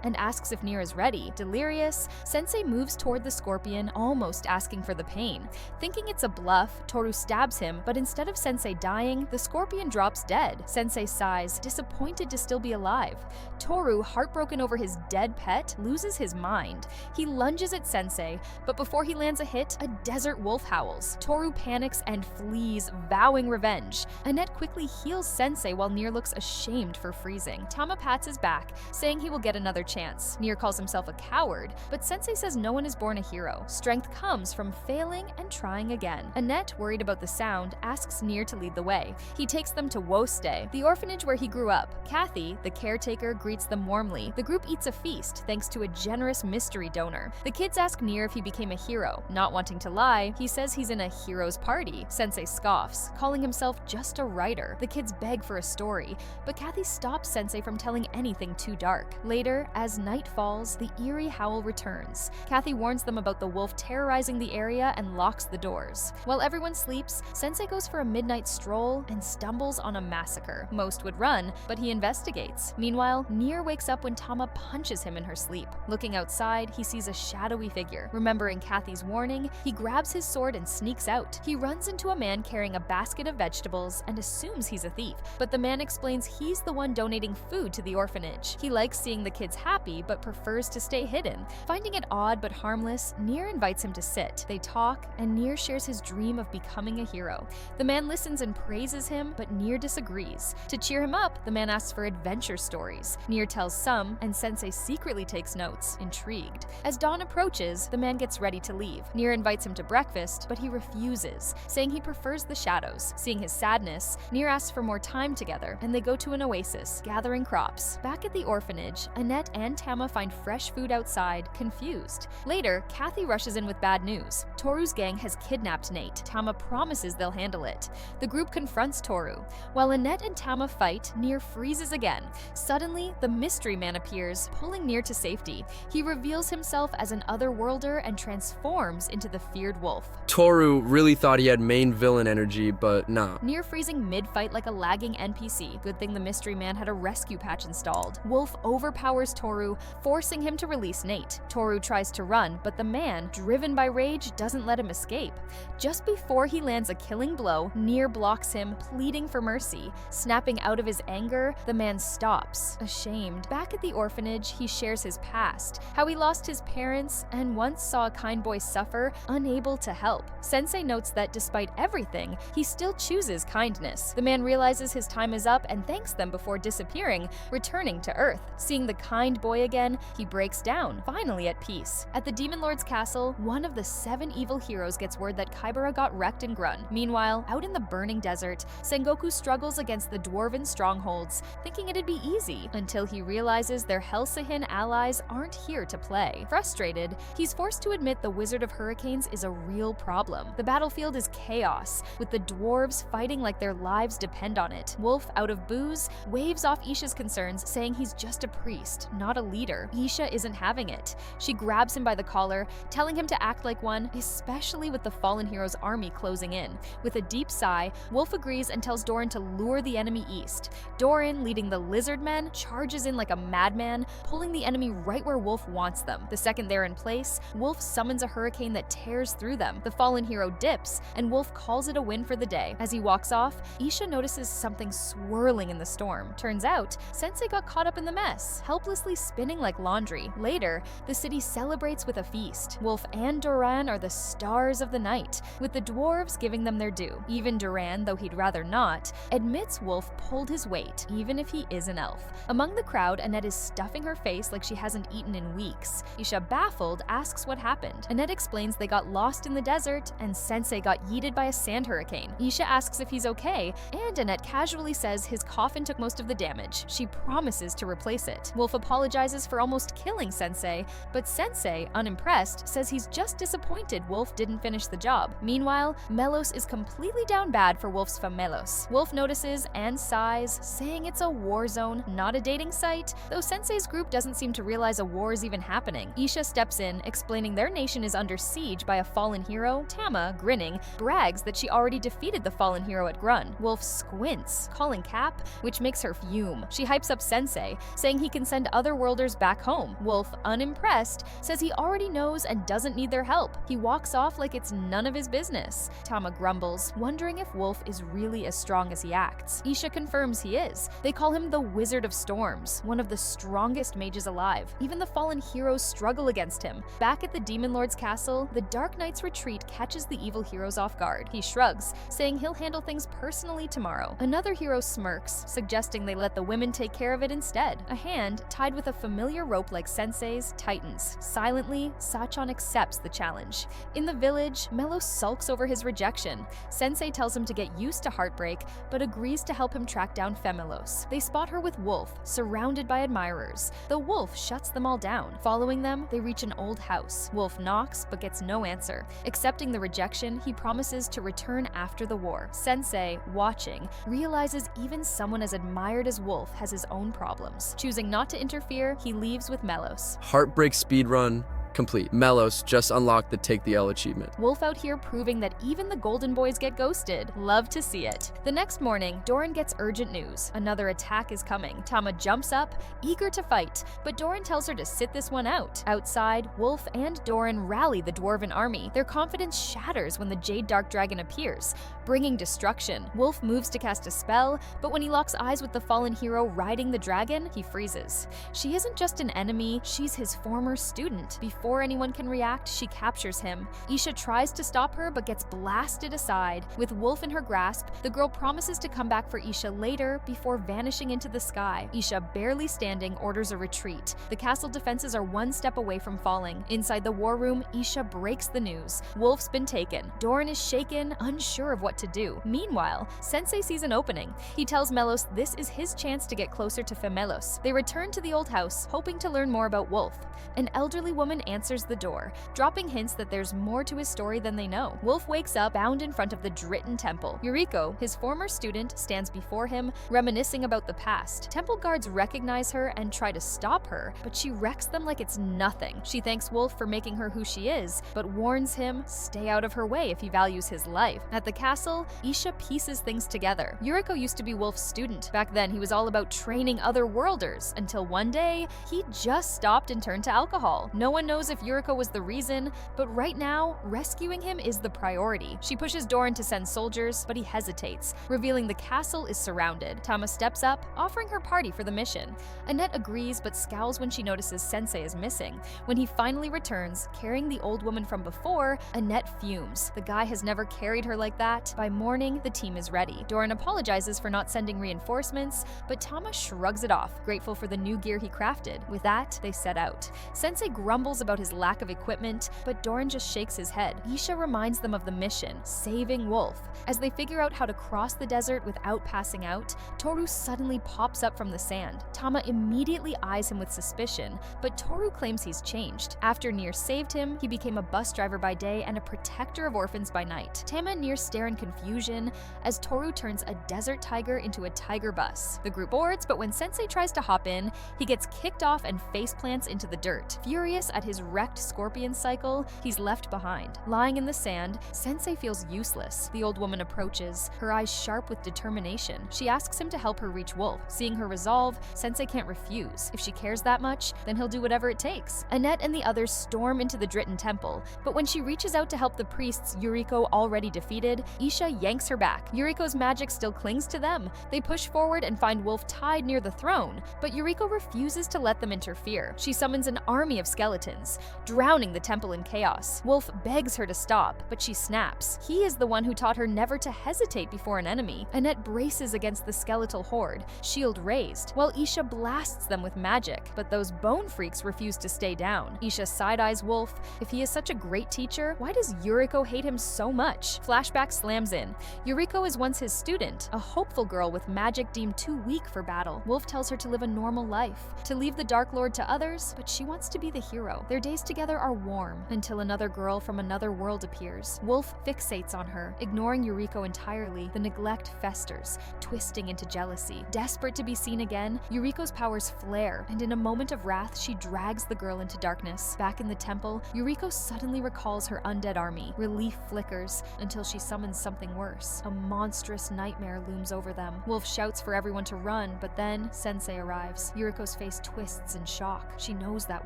and asks if Nier is ready. Delirious, Sensei moves toward the scorpion, almost asking for the pain. Thinking it's a bluff, Toru stabs him, but instead of Sensei dying, the scorpion drops dead. Sensei sighs, disappointed to still be alive. Toru, heartbroken over his dead pet, loses his mind. He lunges at Sensei, but before he lands a hit, a desert wolf howls. Toru panics and flees, vowing revenge. Annette quickly heals Sensei while Nier looks ashamed for freezing. Tama pats his back, saying he will get another chance. Nier calls himself a coward, but Sensei says no one is born a hero. Strength comes from failing and trying again. Annette, worried about the sound, asks Nier to lead the way. He takes them to Woste, the orphanage where he grew up. Kathy, the caretaker, greets them warmly. The group eats a feast thanks to a generous mystery donor. The kids ask Nier if he became a hero. Not wanting to lie, he says he's in a hero's party. Sensei scoffs, calling himself just a writer. The kids beg for a story, but Kathy stops Sensei from telling anything too dark. Later, as night falls, the eerie howl returns. Kathy warns them about the wolf terrorizing the area and locks the doors. While everyone sleeps, Sensei goes for a midnight stroll and stumbles on a massacre. Most would run, but he investigates. Meanwhile, Nier wakes up when Tama punches him in her sleep. Looking outside, he sees a shadowy figure. Remembering Kathy's warning, he grabs his sword and sneaks out. He runs into a man carrying a basket of vegetables and assumes he's a thief, but the man explains he's the one donating food to the orphanage. He likes seeing the kids happy, but prefers to stay hidden. Finding it odd but harmless, Nier invites him to sit. They talk, and Nier shares his dream of becoming a hero. The man listens and praises him, but Nier disagrees. To cheer him up, the man asks for adventure stories. Nier tells some, and Sensei secretly takes notes, intrigued. As dawn approaches, the man gets ready to leave. Nier invites him to breakfast, but he refuses, saying he prefers the shadows. Seeing his sadness, Nier asks for more time together, and they go to an oasis, gathering crops. Back at the orphanage, Annette and Tama find fresh food outside, confused. Later, Kathy rushes in with bad news. Toru's gang has kidnapped Nate. Tama promises they'll handle it. The group confronts Toru. While Annette and Tama fight, Nier freezes again. Suddenly, the mystery man appears, pulling Nier to safety. He reveals himself as an otherworlder and transforms into the feared wolf. Toru really thought he had main villain energy, but nah. Nier freezing mid-fight like a lagging NPC. Good thing the mystery man had a rescue patch installed. Wolf overpowers Toru, forcing him to release Nate. Toru tries to run, but the man, driven by rage, doesn't let him escape. Just before he lands a killing blow, Nier blocks him, pleading for mercy. Snapping out of his anger, the man stops, ashamed. Back at the orphanage, he shares his past, how he lost his parents and once saw a kind boy suffer, unable to help. Sensei notes that despite everything, he still chooses kindness. The man realizes his time is up and thanks them before disappearing, returning to Earth. Seeing the kind boy again, he breaks down, finally at peace. At the Demon Lord's castle, one of the 7 evil heroes gets word that Kaibara got wrecked in Grun. Meanwhile, out in the burning desert, Sengoku struggles against the dwarven strongholds, thinking it'd be easy, until he realizes their Helsihin allies aren't here to play. Frustrated, he's forced to admit the Wizard of Hurricanes is a real problem. The battlefield is chaos, with the dwarves fighting like their lives depend on it. Wolf, out of booze, waves off Isha's concerns, saying he's just a priest, not a leader. Isha isn't having it. She grabs him by the collar, telling him to act like one, especially with the fallen hero's army closing in. With a deep sigh, Wolf agrees and tells Doran to lure the enemy east. Doran, leading the lizard men, charges in like a madman, pulling the enemy right where Wolf wants them. The second they're in place, Wolf summons a hurricane that tears through them. The fallen hero dips, and Wolf calls it a win for the day. As he walks off, Isha notices something swirling in the storm. Turns out, Sensei got caught up in the mess, helplessly spinning like laundry. Later, the city celebrates with a feast. Wolf and Doran are the stars of the night, with the dwarves giving them their due. Even Doran, though he'd rather not, admits Wolf pulled his weight, even if he is an elf. Among the crowd, Annette is stuffing her face like she hasn't eaten in weeks. Isha, baffled, asks what happened. Annette explains they got lost in the desert and Sensei got yeeted by a sand hurricane. Isha asks if he's okay, and Annette casually says his coffin took most of the damage. She promises to replace it. Wolf apologizes for almost killing Sensei, but Sensei, unimpressed, says he's just disappointed Wolf didn't finish the job. Meanwhile, Melos is completely down bad for Wolf's famelos. Wolf notices and sighs, saying it's a war zone, not a dating site, though Sensei's group doesn't seem to realize a war is even happening. Isha steps in, explaining their nation is under siege by a fallen hero. Tama, grinning, brags that she already defeated the fallen hero at Grun. Wolf squints, calling Cap, which makes her fume. She hypes up Sensei, saying he can send other worlders back home. Wolf, unimpressed, says he already knows and doesn't need their help. He walks off like it's none of his business. Tama grumbles, wondering if Wolf is really as strong as he acts. Isha confirms he is. They call him the Wizard of Storms, one of the strongest mages alive. Even the fallen heroes struggle against him. Back at the Demon Lord's castle, the Dark Knight's retreat catches the evil heroes off guard. He shrugs, saying he'll handle things personally tomorrow. Another hero smirks, suggesting they let the women take care of it instead. A hand, tied with a familiar rope like Sensei's, tightens. Silently, Sachan accepts the challenge. In the village, Melos sulks over his rejection. Sensei tells him to get used to heartbreak, but agrees to help him track down Femelos. They spot her with Wolf, surrounded by admirers. The Wolf shuts them all down. Following them, they reach an old house. Wolf knocks, but gets no answer. Accepting the rejection, he promises to return after the war. Sensei, watching, realizes even someone as admired as Wolf has his own problems. Choosing not to interfere, he leaves with Melos. Heartbreak speedrun complete. Melos just unlocked the Take the L achievement. Wolf out here proving that even the golden boys get ghosted. Love to see it. The next morning, Doran gets urgent news. Another attack is coming. Tama jumps up, eager to fight, but Doran tells her to sit this one out. Outside, Wolf and Doran rally the dwarven army. Their confidence shatters when the Jade Dark Dragon appears, bringing destruction. Wolf moves to cast a spell, but when he locks eyes with the fallen hero riding the dragon, he freezes. She isn't just an enemy, she's his former student. Before anyone can react, she captures him. Isha tries to stop her but gets blasted aside. With Wolf in her grasp, the girl promises to come back for Isha later before vanishing into the sky. Isha, barely standing, orders a retreat. The castle defenses are one step away from falling. Inside the war room, Isha breaks the news. Wolf's been taken. Doran is shaken, unsure of what to do. Meanwhile, Sensei sees an opening. He tells Melos this is his chance to get closer to Femelos. They return to the old house, hoping to learn more about Wolf. An elderly woman answers the door, dropping hints that there's more to his story than they know. Wolf wakes up, bound in front of the Dritten Temple. Yuriko, his former student, stands before him, reminiscing about the past. Temple guards recognize her and try to stop her, but she wrecks them like it's nothing. She thanks Wolf for making her who she is, but warns him, stay out of her way if he values his life. At the castle, Isha pieces things together. Yuriko used to be Wolf's student. Back then, he was all about training other worlders, until one day, he just stopped and turned to alcohol. No one knows if Yuriko was the reason, but right now, rescuing him is the priority. She pushes Doran to send soldiers, but he hesitates, revealing the castle is surrounded. Tama steps up, offering her party for the mission. Annette agrees but scowls when she notices Sensei is missing. When he finally returns, carrying the old woman from before, Annette fumes. The guy has never carried her like that. By morning, the team is ready. Doran apologizes for not sending reinforcements, but Tama shrugs it off, grateful for the new gear he crafted. With that, they set out. Sensei grumbles about his lack of equipment, but Doran just shakes his head. Isha reminds them of the mission, saving Wolf. As they figure out how to cross the desert without passing out, Toru suddenly pops up from the sand. Tama immediately eyes him with suspicion, but Toru claims he's changed. After Nier saved him, he became a bus driver by day and a protector of orphans by night. Tama and Nier stare in confusion as Toru turns a desert tiger into a tiger bus. The group boards, but when Sensei tries to hop in, he gets kicked off and face plants into the dirt. Furious at his wrecked scorpion cycle, he's left behind. Lying in the sand, Sensei feels useless. The old woman approaches, her eyes sharp with determination. She asks him to help her reach Wolf. Seeing her resolve, Sensei can't refuse. If she cares that much, then he'll do whatever it takes. Annette and the others storm into the Dritten Temple, but when she reaches out to help the priests Yuriko already defeated, Isha yanks her back. Yuriko's magic still clings to them. They push forward and find Wolf tied near the throne, but Yuriko refuses to let them interfere. She summons an army of skeletons. explodes, drowning the temple in chaos. Wolf begs her to stop, but she snaps. He is the one who taught her never to hesitate before an enemy. Annette braces against the skeletal horde, shield raised, while Isha blasts them with magic, but those bone freaks refuse to stay down. Isha side-eyes Wolf. If he is such a great teacher, why does Yuriko hate him so much? Flashback slams in. Yuriko is once his student, a hopeful girl with magic deemed too weak for battle. Wolf tells her to live a normal life, to leave the Dark Lord to others, but she wants to be the hero. Their days together are warm, until another girl from another world appears. Wolf fixates on her, ignoring Yuriko entirely. The neglect festers, twisting into jealousy. Desperate to be seen again, Yuriko's powers flare, and in a moment of wrath, she drags the girl into darkness. Back in the temple, Yuriko suddenly recalls her undead army. Relief flickers, until she summons something worse. A monstrous nightmare looms over them. Wolf shouts for everyone to run, but then Sensei arrives. Yuriko's face twists in shock. She knows that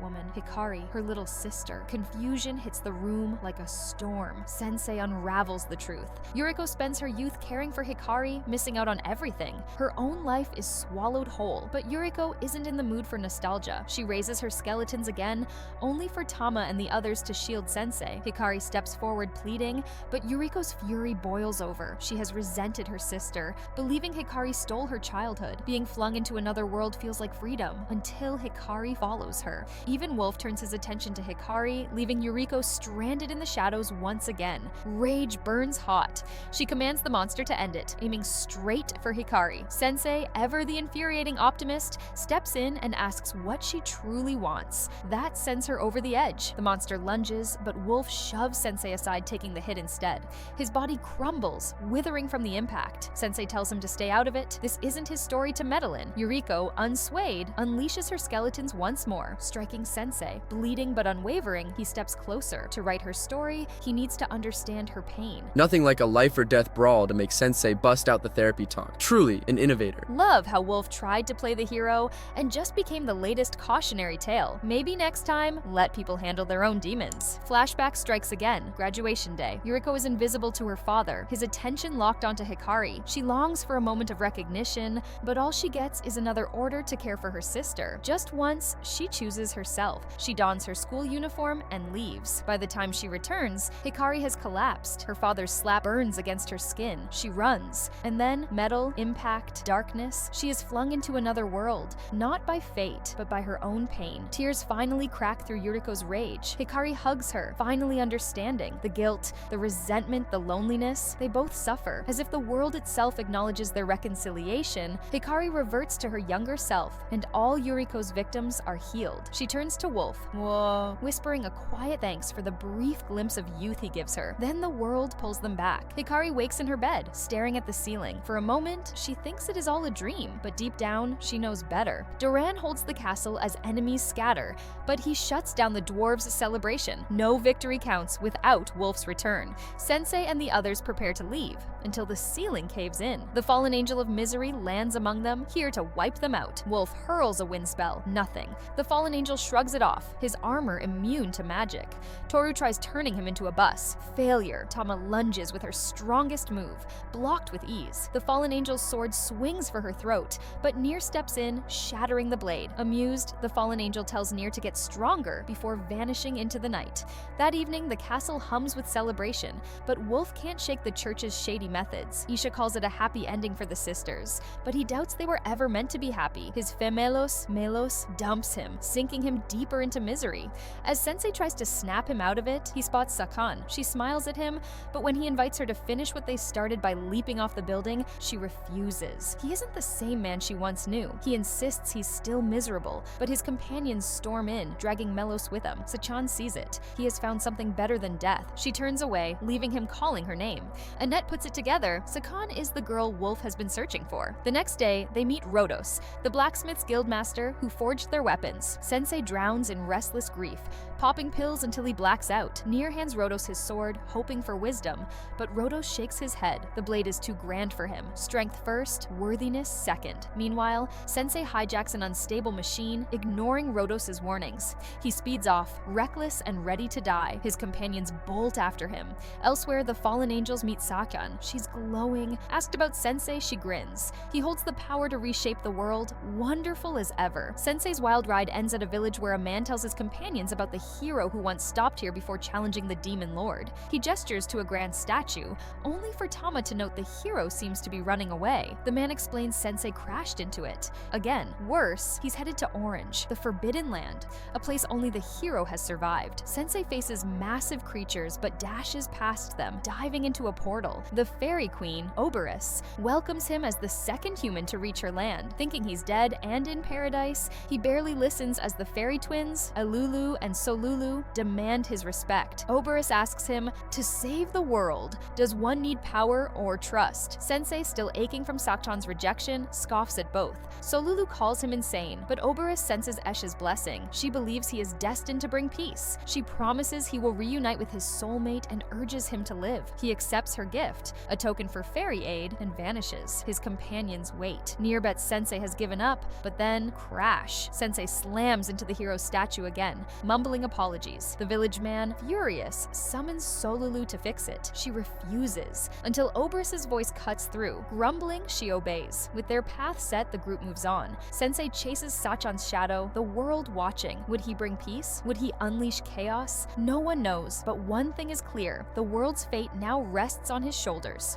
woman, Hikari, her little sister. Confusion hits the room like a storm. Sensei unravels the truth. Yuriko spends her youth caring for Hikari, missing out on everything. Her own life is swallowed whole, but Yuriko isn't in the mood for nostalgia. She raises her skeletons again, only for Tama and the others to shield Sensei. Hikari steps forward pleading, but Yuriko's fury boils over. She has resented her sister, believing Hikari stole her childhood. Being flung into another world feels like freedom, until Hikari follows her. Even Wolf turns his attention to Hikari, leaving Yuriko stranded in the shadows once again. Rage burns hot. She commands the monster to end it, aiming straight for Hikari. Sensei, ever the infuriating optimist, steps in and asks what she truly wants. That sends her over the edge. The monster lunges, but Wolf shoves Sensei aside, taking the hit instead. His body crumbles, withering from the impact. Sensei tells him to stay out of it. This isn't his story to meddle in. Yuriko, unswayed, unleashes her skeletons once more, striking Sensei. Bleeding but unwavering, he steps closer. To write her story, he needs to understand her pain. Nothing like a life or death brawl to make Sensei bust out the therapy talk. Truly an innovator. Love how Wolf tried to play the hero and just became the latest cautionary tale. Maybe next time, let people handle their own demons. Flashback strikes again. Graduation day. Yuriko is invisible to her father, his attention locked onto Hikari. She longs for a moment of recognition, but all she gets is another order to care for her sister. Just once, she chooses herself. She dons her school uniform and leaves. By the time she returns, Hikari has collapsed. Her father's slap burns against her skin. She runs. And then, metal, impact, darkness, she is flung into another world. Not by fate, but by her own pain. Tears finally crack through Yuriko's rage. Hikari hugs her, finally understanding. The guilt, the resentment, the loneliness, they both suffer. As if the world itself acknowledges their reconciliation, Hikari reverts to her younger self, and all Yuriko's victims are healed. She turns to Wolf, whoa, whispering a quiet thanks for the brief glimpse of youth he gives her. Then the world pulls them back. Hikari wakes in her bed, staring at the ceiling. For a moment, she thinks it is all a dream, but deep down, she knows better. Duran holds the castle as enemies scatter, but he shuts down the dwarves' celebration. No victory counts without Wolf's return. Sensei and the others prepare to leave, until the ceiling caves in. The fallen angel of misery lands among them, here to wipe them out. Wolf hurls a wind spell. Nothing. The fallen angel shrugs it off, his armor immune to magic. Toru tries turning him into a bus. Failure. Tama lunges with her strongest move, blocked with ease. The fallen angel's sword swings for her throat, but Nier steps in, shattering the blade. Amused, the fallen angel tells Nier to get stronger before vanishing into the night. That evening, the castle hums with celebration, but Wolf can't shake the church's shady methods. Isha calls it a happy ending for the sisters, but he doubts they were ever meant to be happy. His femelos, Melos, dumps him, sinking him deeper into misery. As Sensei tries to snap him out of it, he spots Sakan. She smiles at him, but when he invites her to finish what they started by leaping off the building, she refuses. He isn't the same man she once knew. He insists he's still miserable, but his companions storm in, dragging Melos with them. Sachan sees it. He has found something better than death. She turns away, leaving him calling her name. Annette puts it together. Sakan is the girl Wolf has been searching for. The next day, they meet Rhodos, the blacksmith's guildmaster who forged their weapons. Sensei drowns in restless grief, popping pills until he blacks out. Nier hands Rhodos his sword, hoping for wisdom, but Rhodos shakes his head. The blade is too grand for him. Strength first, worthiness second. Meanwhile, Sensei hijacks an unstable machine, ignoring Rhodos' warnings. He speeds off, reckless and ready to die. His companions bolt after him. Elsewhere, the fallen angels meet Sakan. She's glowing. Asked about Sensei, she grins. He holds the power to reshape the world, wonderful as ever. Sensei's wild ride ends at a village where a man tells his companions companions about the hero who once stopped here before challenging the Demon Lord. He gestures to a grand statue, only for Tama to note the hero seems to be running away. The man explains Sensei crashed into it. Again, worse, he's headed to Orange, the Forbidden Land, a place only the hero has survived. Sensei faces massive creatures but dashes past them, diving into a portal. The Fairy Queen, Oberus, welcomes him as the second human to reach her land. Thinking he's dead and in paradise, he barely listens as the fairy twins, Alulu and Solulu, demand his respect. Oberus asks him, to save the world, does one need power or trust? Sensei, still aching from Saktan's rejection, scoffs at both. Solulu calls him insane, but Oberus senses Esha's blessing. She believes he is destined to bring peace. She promises he will reunite with his soulmate and urges him to live. He accepts her gift, a token for fairy aid, and vanishes. His companions wait. Nier bets Sensei has given up, but then crash. Sensei slams into the hero's statue again, mumbling apologies. The village man, furious, summons Solulu to fix it. She refuses, until Oberus's voice cuts through. Grumbling, she obeys. With their path set, the group moves on. Sensei chases Sachan's shadow, the world watching. Would he bring peace? Would he unleash chaos? No one knows, but one thing is clear: the world's fate now rests on his shoulders.